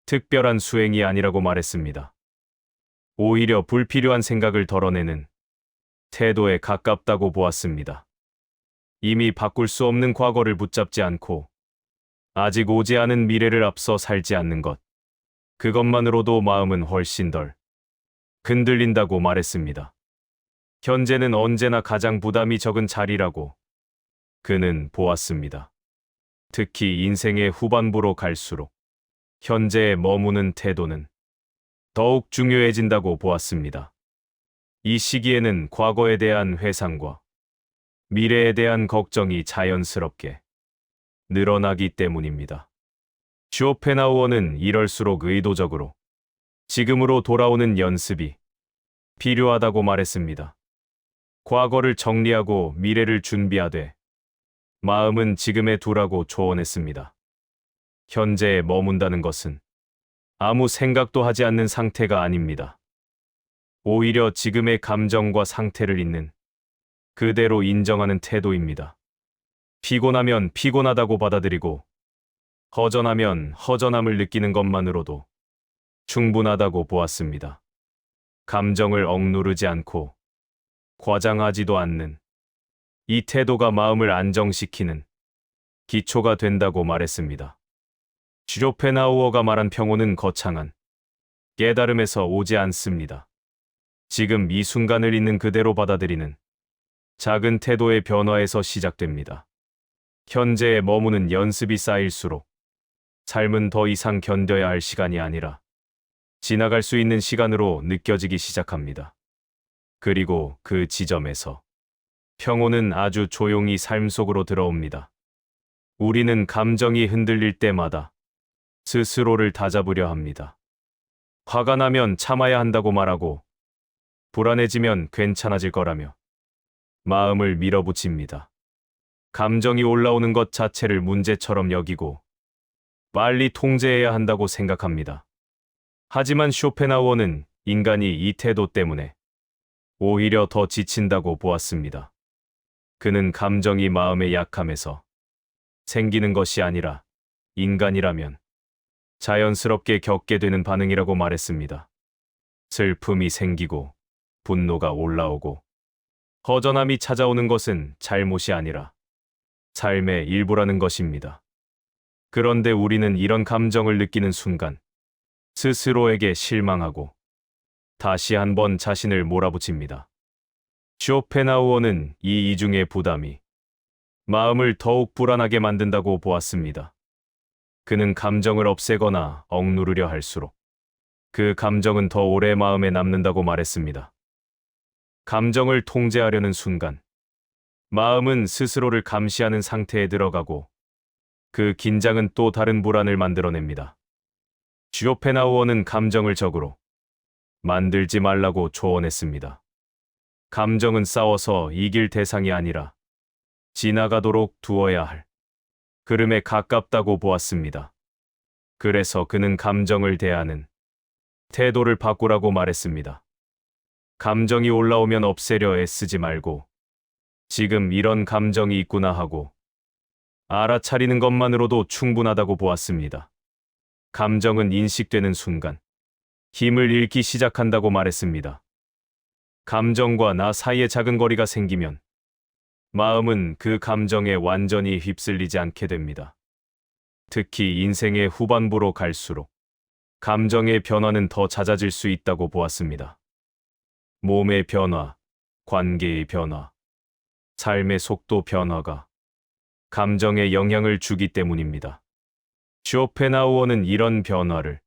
특별한 수행이 아니라고 말했습니다. 오히려 불필요한 생각을 덜어내는 태도에 가깝다고 보았습니다. 이미 바꿀 수 없는 과거를 붙잡지 않고 아직 오지 않은 미래를 앞서 살지 않는 것, 그것만으로도 마음은 훨씬 덜 흔들린다고 말했습니다. 현재는 언제나 가장 부담이 적은 자리라고 그는 보았습니다. 특히 인생의 후반부로 갈수록 현재에 머무는 태도는 더욱 중요해진다고 보았습니다. 이 시기에는 과거에 대한 회상과 미래에 대한 걱정이 자연스럽게 늘어나기 때문입니다. 쇼펜하우어는 이럴수록 의도적으로 지금으로 돌아오는 연습이 필요하다고 말했습니다. 과거를 정리하고 미래를 준비하되 마음은 지금에 두라고 조언했습니다. 현재에 머문다는 것은 아무 생각도 하지 않는 상태가 아닙니다. 오히려 지금의 감정과 상태를 잇는 그대로 인정하는 태도입니다. 피곤하면 피곤하다고 받아들이고 허전하면 허전함을 느끼는 것만으로도 충분하다고 보았습니다. 감정을 억누르지 않고 과장하지도 않는 이 태도가 마음을 안정시키는 기초가 된다고 말했습니다. 쇼펜하우어가 말한 평온은 거창한 깨달음에서 오지 않습니다. 지금 이 순간을 있는 그대로 받아들이는 작은 태도의 변화에서 시작됩니다. 현재에 머무는 연습이 쌓일수록 삶은 더 이상 견뎌야 할 시간이 아니라 지나갈 수 있는 시간으로 느껴지기 시작합니다. 그리고 그 지점에서 평온은 아주 조용히 삶 속으로 들어옵니다. 우리는 감정이 흔들릴 때마다 스스로를 다잡으려 합니다. 화가 나면 참아야 한다고 말하고 불안해지면 괜찮아질 거라며 마음을 밀어붙입니다. 감정이 올라오는 것 자체를 문제처럼 여기고 빨리 통제해야 한다고 생각합니다. 하지만 쇼펜하우어는 인간이 이 태도 때문에 오히려 더 지친다고 보았습니다. 그는 감정이 마음의 약함에서 생기는 것이 아니라 인간이라면 자연스럽게 겪게 되는 반응이라고 말했습니다. 슬픔이 생기고 분노가 올라오고 허전함이 찾아오는 것은 잘못이 아니라 삶의 일부라는 것입니다. 그런데 우리는 이런 감정을 느끼는 순간 스스로에게 실망하고 다시 한번 자신을 몰아붙입니다. 쇼펜하우어는 이 이중의 부담이 마음을 더욱 불안하게 만든다고 보았습니다. 그는 감정을 없애거나 억누르려 할수록 그 감정은 더 오래 마음에 남는다고 말했습니다. 감정을 통제하려는 순간 마음은 스스로를 감시하는 상태에 들어가고 그 긴장은 또 다른 불안을 만들어냅니다. 쇼펜하우어는 감정을 적으로 만들지 말라고 조언했습니다. 감정은 싸워서 이길 대상이 아니라 지나가도록 두어야 할 흐름에 가깝다고 보았습니다. 그래서 그는 감정을 대하는 태도를 바꾸라고 말했습니다. 감정이 올라오면 없애려 애쓰지 말고 지금 이런 감정이 있구나 하고 알아차리는 것만으로도 충분하다고 보았습니다. 감정은 인식되는 순간 힘을 잃기 시작한다고 말했습니다. 감정과 나 사이에 작은 거리가 생기면 마음은 그 감정에 완전히 휩쓸리지 않게 됩니다. 특히 인생의 후반부로 갈수록 감정의 변화는 더 잦아질 수 있다고 보았습니다. 몸의 변화, 관계의 변화, 삶의 속도 변화가 감정에 영향을 주기 때문입니다. 쇼펜하우어는 이런 변화를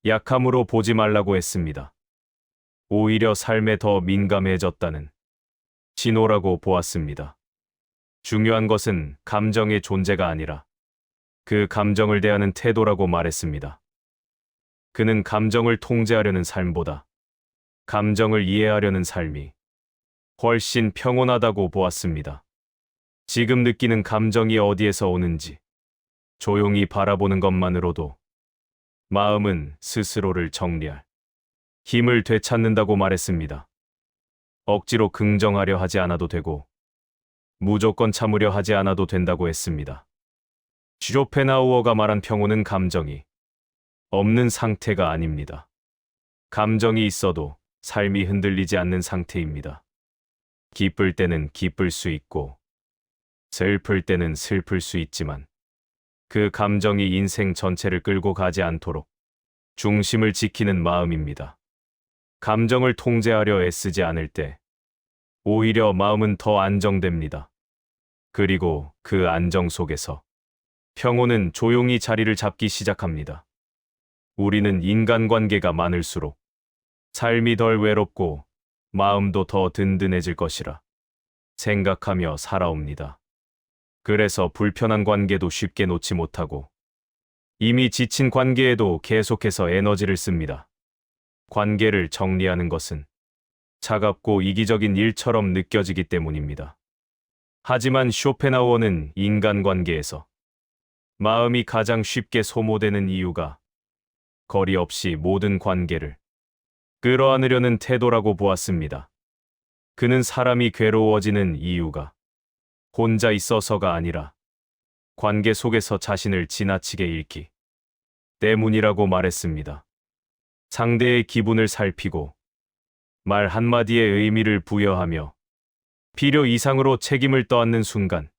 약함으로 보지 말라고 했습니다. 오히려 삶에 더 민감해졌다는 신호라고 보았습니다. 중요한 것은 감정의 존재가 아니라 그 감정을 대하는 태도라고 말했습니다. 그는 감정을 통제하려는 삶보다 감정을 이해하려는 삶이 훨씬 평온하다고 보았습니다. 지금 느끼는 감정이 어디에서 오는지 조용히 바라보는 것만으로도 마음은 스스로를 정리할 힘을 되찾는다고 말했습니다. 억지로 긍정하려 하지 않아도 되고 무조건 참으려 하지 않아도 된다고 했습니다. 쇼펜하우어가 말한 평온은 감정이 없는 상태가 아닙니다. 감정이 있어도 삶이 흔들리지 않는 상태입니다. 기쁠 때는 기쁠 수 있고 슬플 때는 슬플 수 있지만 그 감정이 인생 전체를 끌고 가지 않도록 중심을 지키는 마음입니다. 감정을 통제하려 애쓰지 않을 때 오히려 마음은 더 안정됩니다. 그리고 그 안정 속에서 평온은 조용히 자리를 잡기 시작합니다. 우리는 인간관계가 많을수록 삶이 덜 외롭고 마음도 더 든든해질 것이라 생각하며 살아옵니다. 그래서 불편한 관계도 쉽게 놓지 못하고 이미 지친 관계에도 계속해서 에너지를 씁니다. 관계를 정리하는 것은 차갑고 이기적인 일처럼 느껴지기 때문입니다. 하지만 쇼펜하우어는 인간관계에서 마음이 가장 쉽게 소모되는 이유가 거리 없이 모든 관계를 끌어안으려는 태도라고 보았습니다. 그는 사람이 괴로워지는 이유가 혼자 있어서가 아니라 관계 속에서 자신을 지나치게 잃기 때문이라고 말했습니다. 상대의 기분을 살피고 말 한마디에 의미를 부여하며 필요 이상으로 책임을 떠안는 순간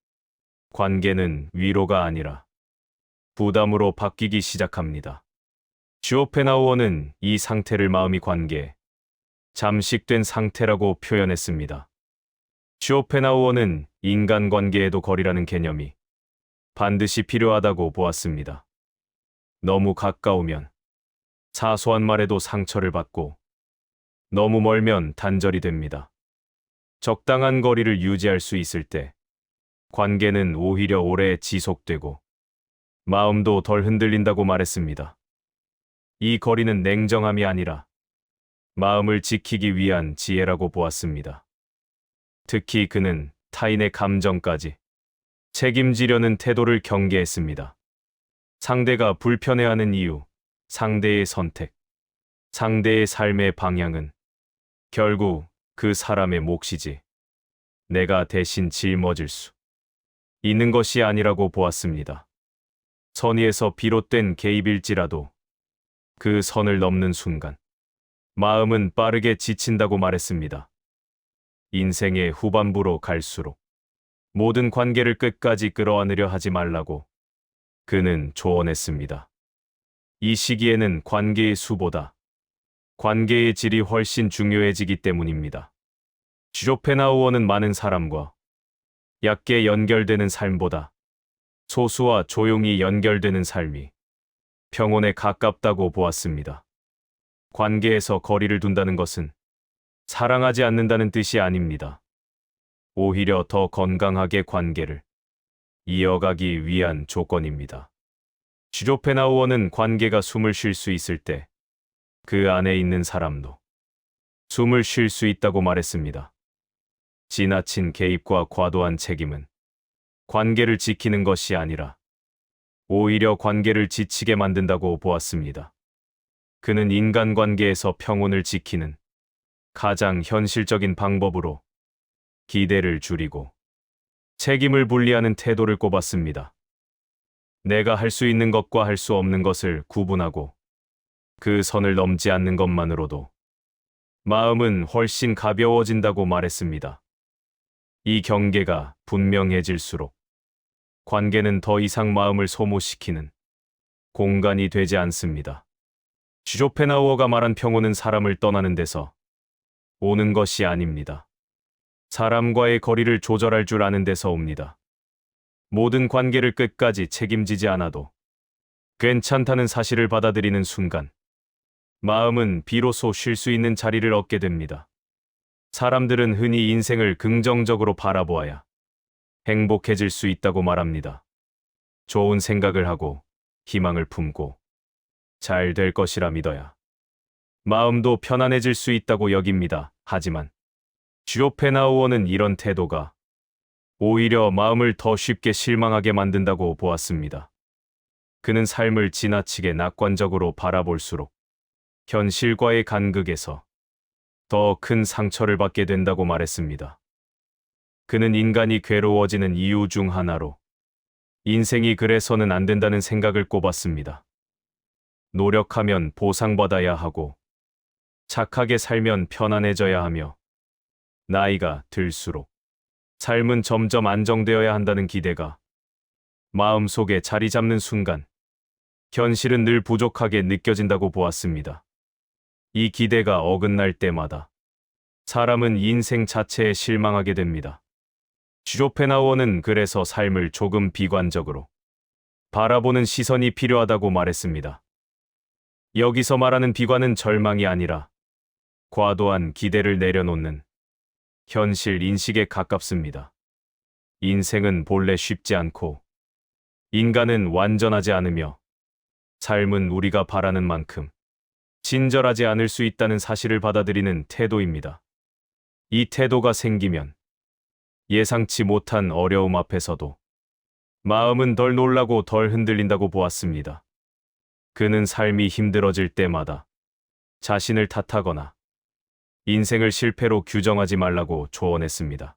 관계는 위로가 아니라 부담으로 바뀌기 시작합니다. 쇼펜하우어는 이 상태를 마음이 관계에 잠식된 상태라고 표현했습니다. 쇼펜하우어는 인간관계에도 거리라는 개념이 반드시 필요하다고 보았습니다. 너무 가까우면 사소한 말에도 상처를 받고 너무 멀면 단절이 됩니다. 적당한 거리를 유지할 수 있을 때 관계는 오히려 오래 지속되고 마음도 덜 흔들린다고 말했습니다. 이 거리는 냉정함이 아니라 마음을 지키기 위한 지혜라고 보았습니다. 특히 그는 타인의 감정까지 책임지려는 태도를 경계했습니다. 상대가 불편해하는 이유, 상대의 선택, 상대의 삶의 방향은 결국 그 사람의 몫이지 내가 대신 짊어질 수 있는 것이 아니라고 보았습니다. 선의에서 비롯된 개입일지라도 그 선을 넘는 순간 마음은 빠르게 지친다고 말했습니다. 인생의 후반부로 갈수록 모든 관계를 끝까지 끌어안으려 하지 말라고 그는 조언했습니다. 이 시기에는 관계의 수보다 관계의 질이 훨씬 중요해지기 때문입니다. 쇼펜하우어는 많은 사람과 얕게 연결되는 삶보다 소수와 조용히 연결되는 삶이 평온에 가깝다고 보았습니다. 관계에서 거리를 둔다는 것은 사랑하지 않는다는 뜻이 아닙니다. 오히려 더 건강하게 관계를 이어가기 위한 조건입니다. 쇼펜하우어는 관계가 숨을 쉴 수 있을 때 그 안에 있는 사람도 숨을 쉴 수 있다고 말했습니다. 지나친 개입과 과도한 책임은 관계를 지키는 것이 아니라 오히려 관계를 지치게 만든다고 보았습니다. 그는 인간관계에서 평온을 지키는 가장 현실적인 방법으로 기대를 줄이고 책임을 분리하는 태도를 꼽았습니다. 내가 할 수 있는 것과 할 수 없는 것을 구분하고 그 선을 넘지 않는 것만으로도 마음은 훨씬 가벼워진다고 말했습니다. 이 경계가 분명해질수록 관계는 더 이상 마음을 소모시키는 공간이 되지 않습니다. 쇼펜하우어가 말한 평온은 사람을 떠나는 데서 오는 것이 아닙니다. 사람과의 거리를 조절할 줄 아는 데서 옵니다. 모든 관계를 끝까지 책임지지 않아도 괜찮다는 사실을 받아들이는 순간 마음은 비로소 쉴 수 있는 자리를 얻게 됩니다. 사람들은 흔히 인생을 긍정적으로 바라보아야 행복해질 수 있다고 말합니다. 좋은 생각을 하고 희망을 품고 잘 될 것이라 믿어야 마음도 편안해질 수 있다고 여깁니다. 하지만 쇼펜하우어는 이런 태도가 오히려 마음을 더 쉽게 실망하게 만든다고 보았습니다. 그는 삶을 지나치게 낙관적으로 바라볼수록 현실과의 간극에서 더 큰 상처를 받게 된다고 말했습니다. 그는 인간이 괴로워지는 이유 중 하나로 인생이 그래서는 안 된다는 생각을 꼽았습니다. 노력하면 보상받아야 하고 착하게 살면 편안해져야 하며 나이가 들수록 삶은 점점 안정되어야 한다는 기대가 마음속에 자리 잡는 순간 현실은 늘 부족하게 느껴진다고 보았습니다. 이 기대가 어긋날 때마다 사람은 인생 자체에 실망하게 됩니다. 쇼펜하우어는 그래서 삶을 조금 비관적으로 바라보는 시선이 필요하다고 말했습니다. 여기서 말하는 비관은 절망이 아니라 과도한 기대를 내려놓는 현실 인식에 가깝습니다. 인생은 본래 쉽지 않고 인간은 완전하지 않으며 삶은 우리가 바라는 만큼 친절하지 않을 수 있다는 사실을 받아들이는 태도입니다. 이 태도가 생기면 예상치 못한 어려움 앞에서도 마음은 덜 놀라고 덜 흔들린다고 보았습니다. 그는 삶이 힘들어질 때마다 자신을 탓하거나 인생을 실패로 규정하지 말라고 조언했습니다.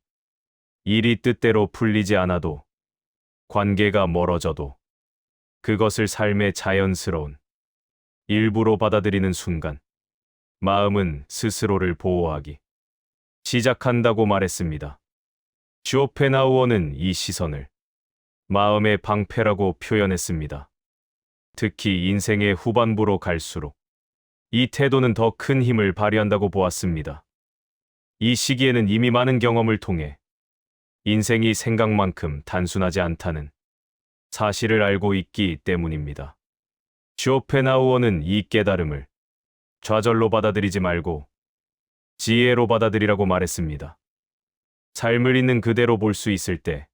일이 뜻대로 풀리지 않아도, 관계가 멀어져도, 그것을 삶의 자연스러운 일부로 받아들이는 순간, 마음은 스스로를 보호하기 시작한다고 말했습니다. 쇼펜하우어는 이 시선을 마음의 방패라고 표현했습니다. 특히 인생의 후반부로 갈수록 이 태도는 더 큰 힘을 발휘한다고 보았습니다. 이 시기에는 이미 많은 경험을 통해 인생이 생각만큼 단순하지 않다는 사실을 알고 있기 때문입니다. 쇼펜하우어는 이 깨달음을 좌절로 받아들이지 말고 지혜로 받아들이라고 말했습니다. 삶을 있는 그대로 볼 수 있을 때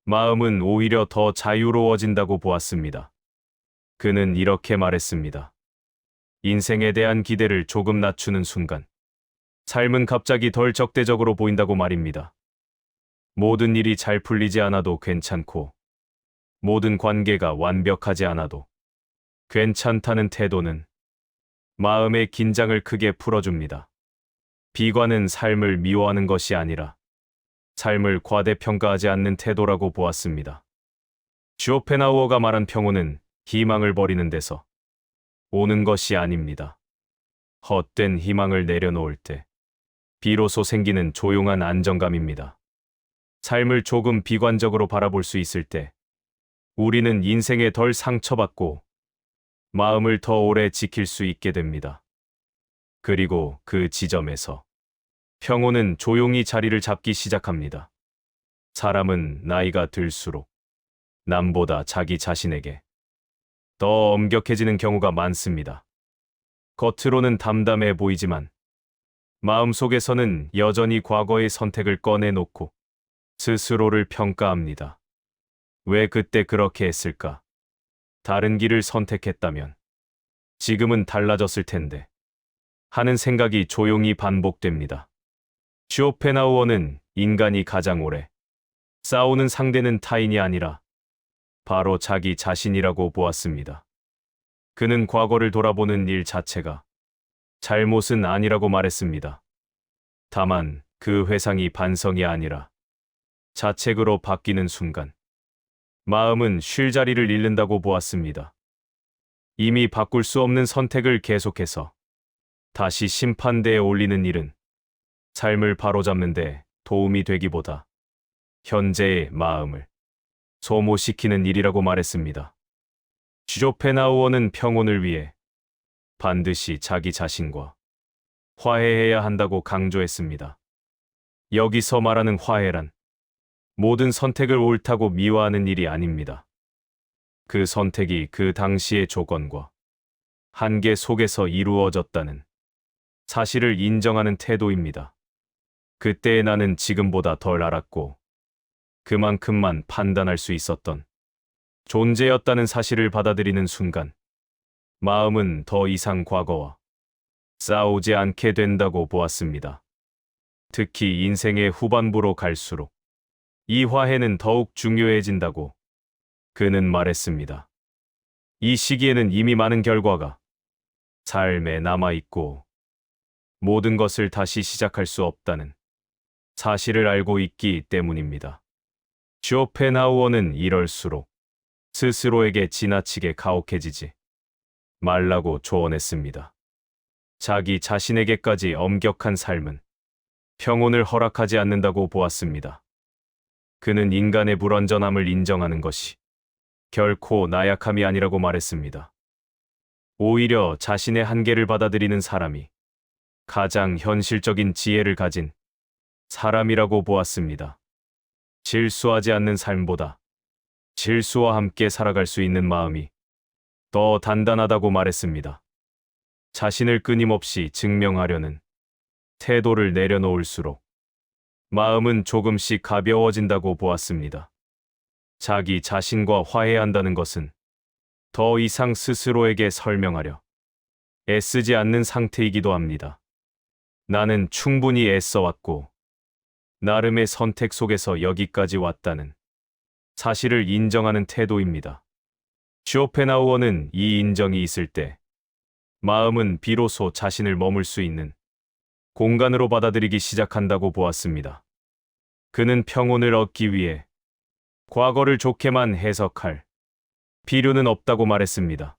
마음은 오히려 더 자유로워진다고 보았습니다. 그는 이렇게 말했습니다. 인생에 대한 기대를 조금 낮추는 순간, 삶은 갑자기 덜 적대적으로 보인다고 말입니다. 모든 일이 잘 풀리지 않아도 괜찮고, 모든 관계가 완벽하지 않아도 괜찮다는 태도는 마음의 긴장을 크게 풀어줍니다. 비관은 삶을 미워하는 것이 아니라 삶을 과대평가하지 않는 태도라고 보았습니다. 쇼펜하우어가 말한 평온은 희망을 버리는 데서 오는 것이 아닙니다. 헛된 희망을 내려놓을 때 비로소 생기는 조용한 안정감입니다. 삶을 조금 비관적으로 바라볼 수 있을 때 우리는 인생에 덜 상처받고 마음을 더 오래 지킬 수 있게 됩니다. 그리고 그 지점에서 평온은 조용히 자리를 잡기 시작합니다. 사람은 나이가 들수록 남보다 자기 자신에게 더 엄격해지는 경우가 많습니다. 겉으로는 담담해 보이지만 마음속에서는 여전히 과거의 선택을 꺼내놓고 스스로를 평가합니다. 왜 그때 그렇게 했을까? 다른 길을 선택했다면 지금은 달라졌을 텐데 하는 생각이 조용히 반복됩니다. 쇼펜하우어는 인간이 가장 오래 싸우는 상대는 타인이 아니라 바로 자기 자신이라고 보았습니다. 그는 과거를 돌아보는 일 자체가 잘못은 아니라고 말했습니다. 다만 그 회상이 반성이 아니라 자책으로 바뀌는 순간 마음은 쉴 자리를 잃는다고 보았습니다. 이미 바꿀 수 없는 선택을 계속해서 다시 심판대에 올리는 일은 삶을 바로잡는 데 도움이 되기보다 현재의 마음을 소모시키는 일이라고 말했습니다. 쇼펜하우어는 평온을 위해 반드시 자기 자신과 화해해야 한다고 강조했습니다. 여기서 말하는 화해란 모든 선택을 옳다고 미화하는 일이 아닙니다. 그 선택이 그 당시의 조건과 한계 속에서 이루어졌다는 사실을 인정하는 태도입니다. 그때의 나는 지금보다 덜 알았고 그만큼만 판단할 수 있었던 존재였다는 사실을 받아들이는 순간 마음은 더 이상 과거와 싸우지 않게 된다고 보았습니다. 특히 인생의 후반부로 갈수록 이 화해는 더욱 중요해진다고 그는 말했습니다. 이 시기에는 이미 많은 결과가 삶에 남아있고 모든 것을 다시 시작할 수 없다는 사실을 알고 있기 때문입니다. 쇼펜하우어는 이럴수록 스스로에게 지나치게 가혹해지지 말라고 조언했습니다. 자기 자신에게까지 엄격한 삶은 평온을 허락하지 않는다고 보았습니다. 그는 인간의 불완전함을 인정하는 것이 결코 나약함이 아니라고 말했습니다. 오히려 자신의 한계를 받아들이는 사람이 가장 현실적인 지혜를 가진 사람이라고 보았습니다. 실수하지 않는 삶보다 실수와 함께 살아갈 수 있는 마음이 더 단단하다고 말했습니다. 자신을 끊임없이 증명하려는 태도를 내려놓을수록 마음은 조금씩 가벼워진다고 보았습니다. 자기 자신과 화해한다는 것은 더 이상 스스로에게 설명하려 애쓰지 않는 상태이기도 합니다. 나는 충분히 애써왔고 나름의 선택 속에서 여기까지 왔다는 사실을 인정하는 태도입니다. 쇼펜하우어는 이 인정이 있을 때 마음은 비로소 자신을 머물 수 있는 공간으로 받아들이기 시작한다고 보았습니다. 그는 평온을 얻기 위해 과거를 좋게만 해석할 필요는 없다고 말했습니다.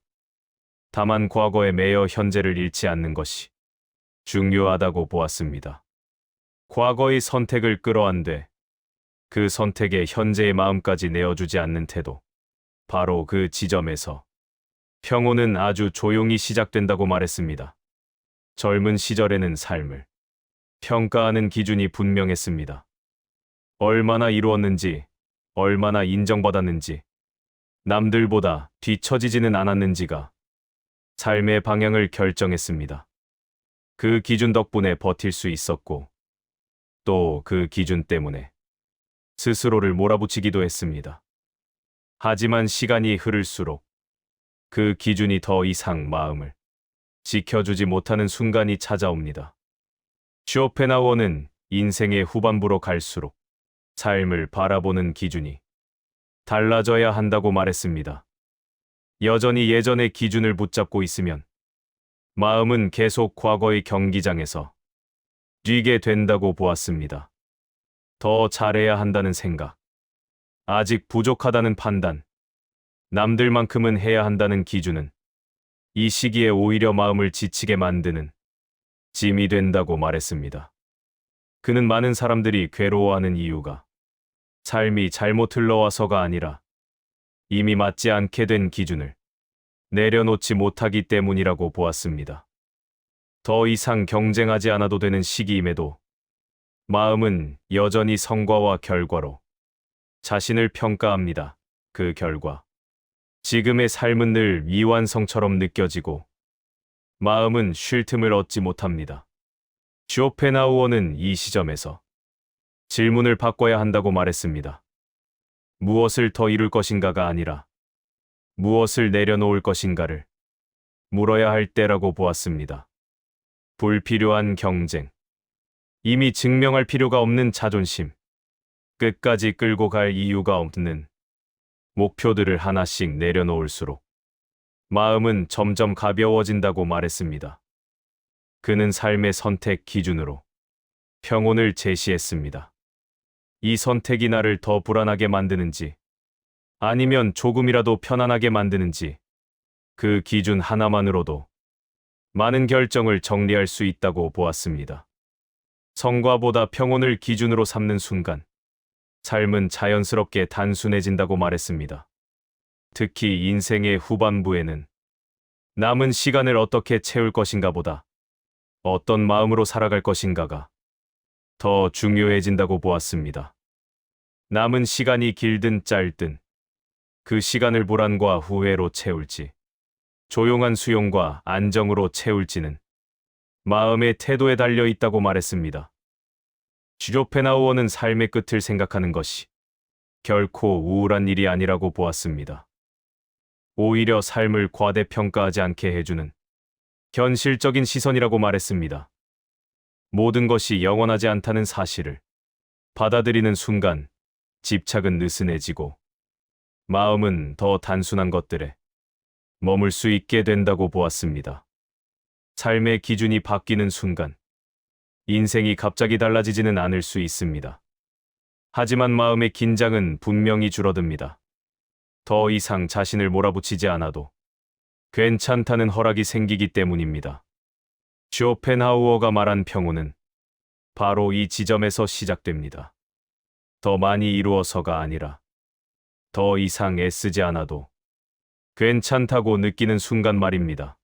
다만 과거에 매여 현재를 잃지 않는 것이 중요하다고 보았습니다. 과거의 선택을 끌어안되 그 선택에 현재의 마음까지 내어주지 않는 태도. 바로 그 지점에서 평온은 아주 조용히 시작된다고 말했습니다. 젊은 시절에는 삶을 평가하는 기준이 분명했습니다. 얼마나 이루었는지, 얼마나 인정받았는지, 남들보다 뒤처지지는 않았는지가 삶의 방향을 결정했습니다. 그 기준 덕분에 버틸 수 있었고, 또 그 기준 때문에 스스로를 몰아붙이기도 했습니다. 하지만 시간이 흐를수록 그 기준이 더 이상 마음을 지켜주지 못하는 순간이 찾아옵니다. 쇼펜하우어는 인생의 후반부로 갈수록 삶을 바라보는 기준이 달라져야 한다고 말했습니다. 여전히 예전의 기준을 붙잡고 있으면 마음은 계속 과거의 경기장에서 뛰게 된다고 보았습니다. 더 잘해야 한다는 생각, 아직 부족하다는 판단, 남들만큼은 해야 한다는 기준은 이 시기에 오히려 마음을 지치게 만드는 짐이 된다고 말했습니다. 그는 많은 사람들이 괴로워하는 이유가 삶이 잘못 흘러와서가 아니라 이미 맞지 않게 된 기준을 내려놓지 못하기 때문이라고 보았습니다. 더 이상 경쟁하지 않아도 되는 시기임에도 마음은 여전히 성과와 결과로 자신을 평가합니다. 그 결과 지금의 삶은 늘 미완성처럼 느껴지고 마음은 쉴 틈을 얻지 못합니다. 쇼펜하우어는 이 시점에서 질문을 바꿔야 한다고 말했습니다. 무엇을 더 이룰 것인가가 아니라 무엇을 내려놓을 것인가를 물어야 할 때라고 보았습니다. 불필요한 경쟁, 이미 증명할 필요가 없는 자존심, 끝까지 끌고 갈 이유가 없는 목표들을 하나씩 내려놓을수록 마음은 점점 가벼워진다고 말했습니다. 그는 삶의 선택 기준으로 평온을 제시했습니다. 이 선택이 나를 더 불안하게 만드는지 아니면 조금이라도 편안하게 만드는지 그 기준 하나만으로도 많은 결정을 정리할 수 있다고 보았습니다. 성과보다 평온을 기준으로 삼는 순간 삶은 자연스럽게 단순해진다고 말했습니다. 특히 인생의 후반부에는 남은 시간을 어떻게 채울 것인가 보다 어떤 마음으로 살아갈 것인가가 더 중요해진다고 보았습니다. 남은 시간이 길든 짧든 그 시간을 불안과 후회로 채울지 조용한 수용과 안정으로 채울지는 마음의 태도에 달려 있다고 말했습니다. 쇼펜하우어는 삶의 끝을 생각하는 것이 결코 우울한 일이 아니라고 보았습니다. 오히려 삶을 과대평가하지 않게 해주는 현실적인 시선이라고 말했습니다. 모든 것이 영원하지 않다는 사실을 받아들이는 순간 집착은 느슨해지고 마음은 더 단순한 것들에 머물 수 있게 된다고 보았습니다. 삶의 기준이 바뀌는 순간 인생이 갑자기 달라지지는 않을 수 있습니다. 하지만 마음의 긴장은 분명히 줄어듭니다. 더 이상 자신을 몰아붙이지 않아도 괜찮다는 허락이 생기기 때문입니다. 쇼펜하우어가 말한 평온은 바로 이 지점에서 시작됩니다. 더 많이 이루어서가 아니라 더 이상 애쓰지 않아도 괜찮다고 느끼는 순간 말입니다.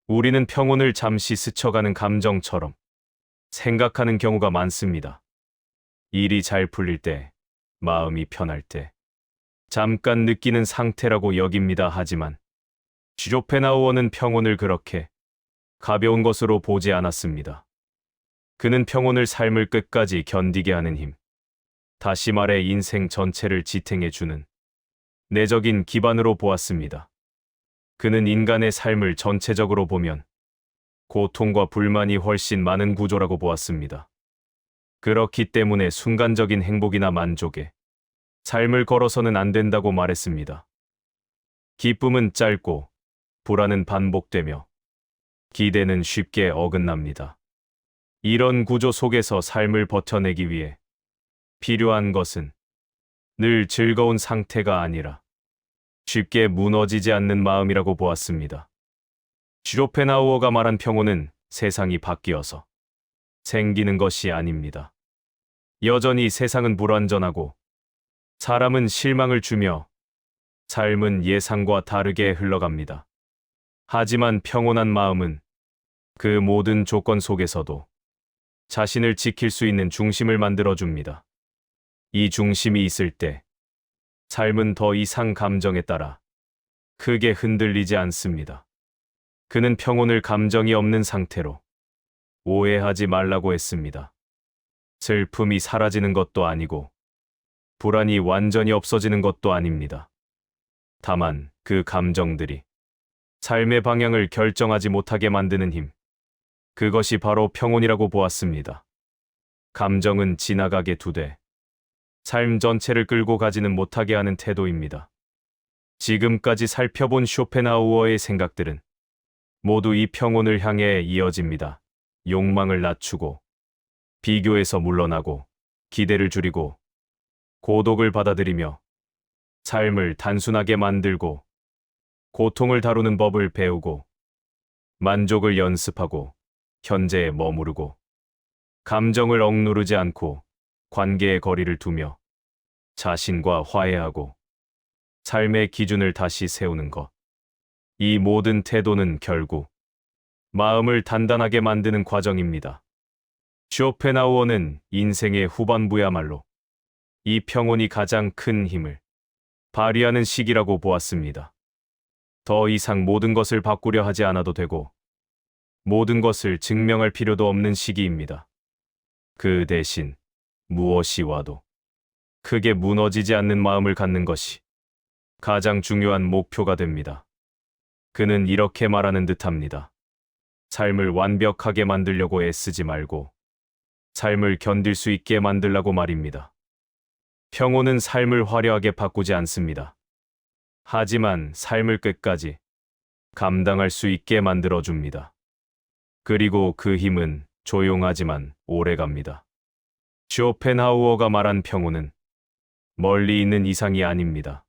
우리는 평온을 잠시 스쳐가는 감정처럼 생각하는 경우가 많습니다. 일이 잘 풀릴 때, 마음이 편할 때, 잠깐 느끼는 상태라고 여깁니다. 하지만 쇼펜하우어는 평온을 그렇게 가벼운 것으로 보지 않았습니다. 그는 평온을 삶을 끝까지 견디게 하는 힘, 다시 말해 인생 전체를 지탱해주는 내적인 기반으로 보았습니다. 그는 인간의 삶을 전체적으로 보면 고통과 불만이 훨씬 많은 구조라고 보았습니다. 그렇기 때문에 순간적인 행복이나 만족에 삶을 걸어서는 안 된다고 말했습니다. 기쁨은 짧고 불안은 반복되며 기대는 쉽게 어긋납니다. 이런 구조 속에서 삶을 버텨내기 위해 필요한 것은 늘 즐거운 상태가 아니라 쉽게 무너지지 않는 마음이라고 보았습니다. 쇼펜하우어가 말한 평온은 세상이 바뀌어서 생기는 것이 아닙니다. 여전히 세상은 불완전하고 사람은 실망을 주며 삶은 예상과 다르게 흘러갑니다. 하지만 평온한 마음은 그 모든 조건 속에서도 자신을 지킬 수 있는 중심을 만들어줍니다. 이 중심이 있을 때 삶은 더 이상 감정에 따라 크게 흔들리지 않습니다. 그는 평온을 감정이 없는 상태로 오해하지 말라고 했습니다. 슬픔이 사라지는 것도 아니고 불안이 완전히 없어지는 것도 아닙니다. 다만 그 감정들이 삶의 방향을 결정하지 못하게 만드는 힘, 그것이 바로 평온이라고 보았습니다. 감정은 지나가게 두되 삶 전체를 끌고 가지는 못하게 하는 태도입니다. 지금까지 살펴본 쇼펜하우어의 생각들은 모두 이 평온을 향해 이어집니다. 욕망을 낮추고, 비교에서 물러나고, 기대를 줄이고, 고독을 받아들이며, 삶을 단순하게 만들고, 고통을 다루는 법을 배우고, 만족을 연습하고, 현재에 머무르고, 감정을 억누르지 않고, 관계의 거리를 두며, 자신과 화해하고, 삶의 기준을 다시 세우는 것. 이 모든 태도는 결국 마음을 단단하게 만드는 과정입니다. 쇼펜하우어는 인생의 후반부야말로 이 평온이 가장 큰 힘을 발휘하는 시기라고 보았습니다. 더 이상 모든 것을 바꾸려 하지 않아도 되고 모든 것을 증명할 필요도 없는 시기입니다. 그 대신 무엇이 와도 크게 무너지지 않는 마음을 갖는 것이 가장 중요한 목표가 됩니다. 그는 이렇게 말하는 듯합니다. 삶을 완벽하게 만들려고 애쓰지 말고 삶을 견딜 수 있게 만들라고 말입니다. 평온은 삶을 화려하게 바꾸지 않습니다. 하지만 삶을 끝까지 감당할 수 있게 만들어줍니다. 그리고 그 힘은 조용하지만 오래갑니다. 쇼펜하우어가 말한 평온은 멀리 있는 이상이 아닙니다.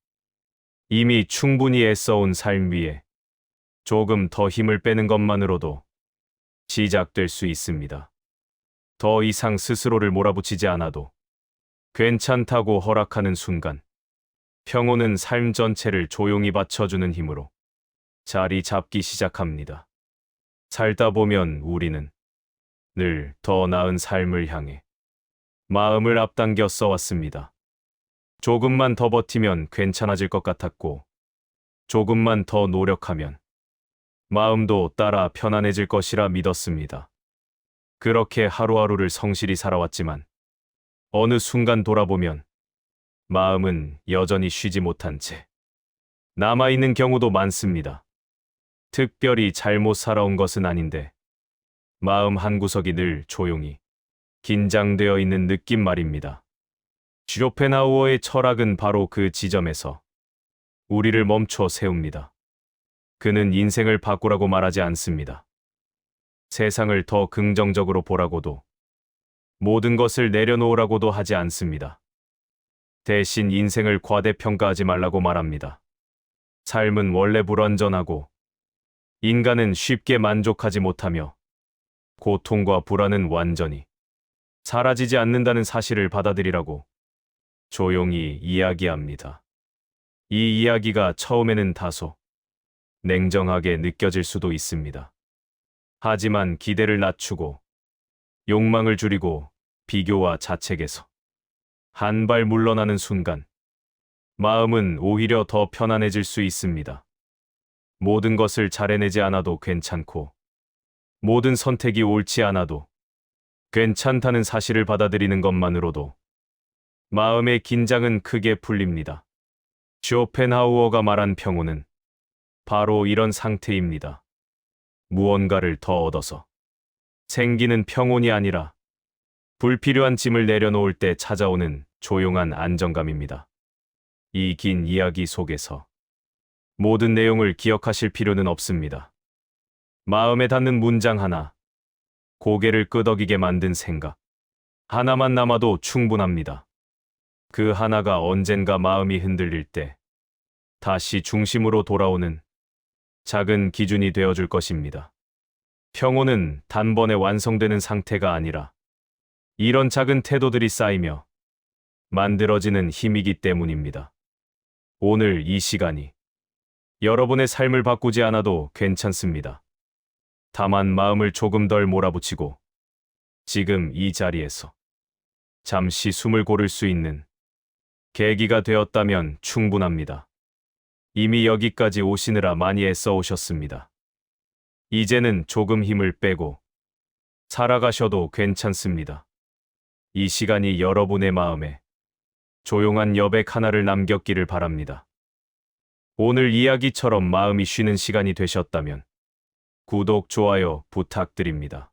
이미 충분히 애써온 삶 위에 조금 더 힘을 빼는 것만으로도 시작될 수 있습니다. 더 이상 스스로를 몰아붙이지 않아도 괜찮다고 허락하는 순간, 평온은 삶 전체를 조용히 받쳐주는 힘으로 자리 잡기 시작합니다. 살다 보면 우리는 늘 더 나은 삶을 향해 마음을 앞당겨 써왔습니다. 조금만 더 버티면 괜찮아질 것 같았고, 조금만 더 노력하면 마음도 따라 편안해질 것이라 믿었습니다. 그렇게 하루하루를 성실히 살아왔지만 어느 순간 돌아보면 마음은 여전히 쉬지 못한 채 남아있는 경우도 많습니다. 특별히 잘못 살아온 것은 아닌데 마음 한구석이 늘 조용히 긴장되어 있는 느낌 말입니다. 쇼펜하우어의 철학은 바로 그 지점에서 우리를 멈춰 세웁니다. 그는 인생을 바꾸라고 말하지 않습니다. 세상을 더 긍정적으로 보라고도, 모든 것을 내려놓으라고도 하지 않습니다. 대신 인생을 과대평가하지 말라고 말합니다. 삶은 원래 불완전하고, 인간은 쉽게 만족하지 못하며, 고통과 불안은 완전히 사라지지 않는다는 사실을 받아들이라고 조용히 이야기합니다. 이 이야기가 처음에는 다소 냉정하게 느껴질 수도 있습니다. 하지만 기대를 낮추고 욕망을 줄이고 비교와 자책에서 한 발 물러나는 순간 마음은 오히려 더 편안해질 수 있습니다. 모든 것을 잘해내지 않아도 괜찮고 모든 선택이 옳지 않아도 괜찮다는 사실을 받아들이는 것만으로도 마음의 긴장은 크게 풀립니다. 쇼펜하우어가 말한 평온은 바로 이런 상태입니다. 무언가를 더 얻어서 생기는 평온이 아니라 불필요한 짐을 내려놓을 때 찾아오는 조용한 안정감입니다. 이 긴 이야기 속에서 모든 내용을 기억하실 필요는 없습니다. 마음에 닿는 문장 하나, 고개를 끄덕이게 만든 생각. 하나만 남아도 충분합니다. 그 하나가 언젠가 마음이 흔들릴 때 다시 중심으로 돌아오는 작은 기준이 되어줄 것입니다. 평온은 단번에 완성되는 상태가 아니라 이런 작은 태도들이 쌓이며 만들어지는 힘이기 때문입니다. 오늘 이 시간이 여러분의 삶을 바꾸지 않아도 괜찮습니다. 다만 마음을 조금 덜 몰아붙이고 지금 이 자리에서 잠시 숨을 고를 수 있는 계기가 되었다면 충분합니다. 이미 여기까지 오시느라 많이 애써 오셨습니다. 이제는 조금 힘을 빼고 살아가셔도 괜찮습니다. 이 시간이 여러분의 마음에 조용한 여백 하나를 남겼기를 바랍니다. 오늘 이야기처럼 마음이 쉬는 시간이 되셨다면 구독, 좋아요 부탁드립니다.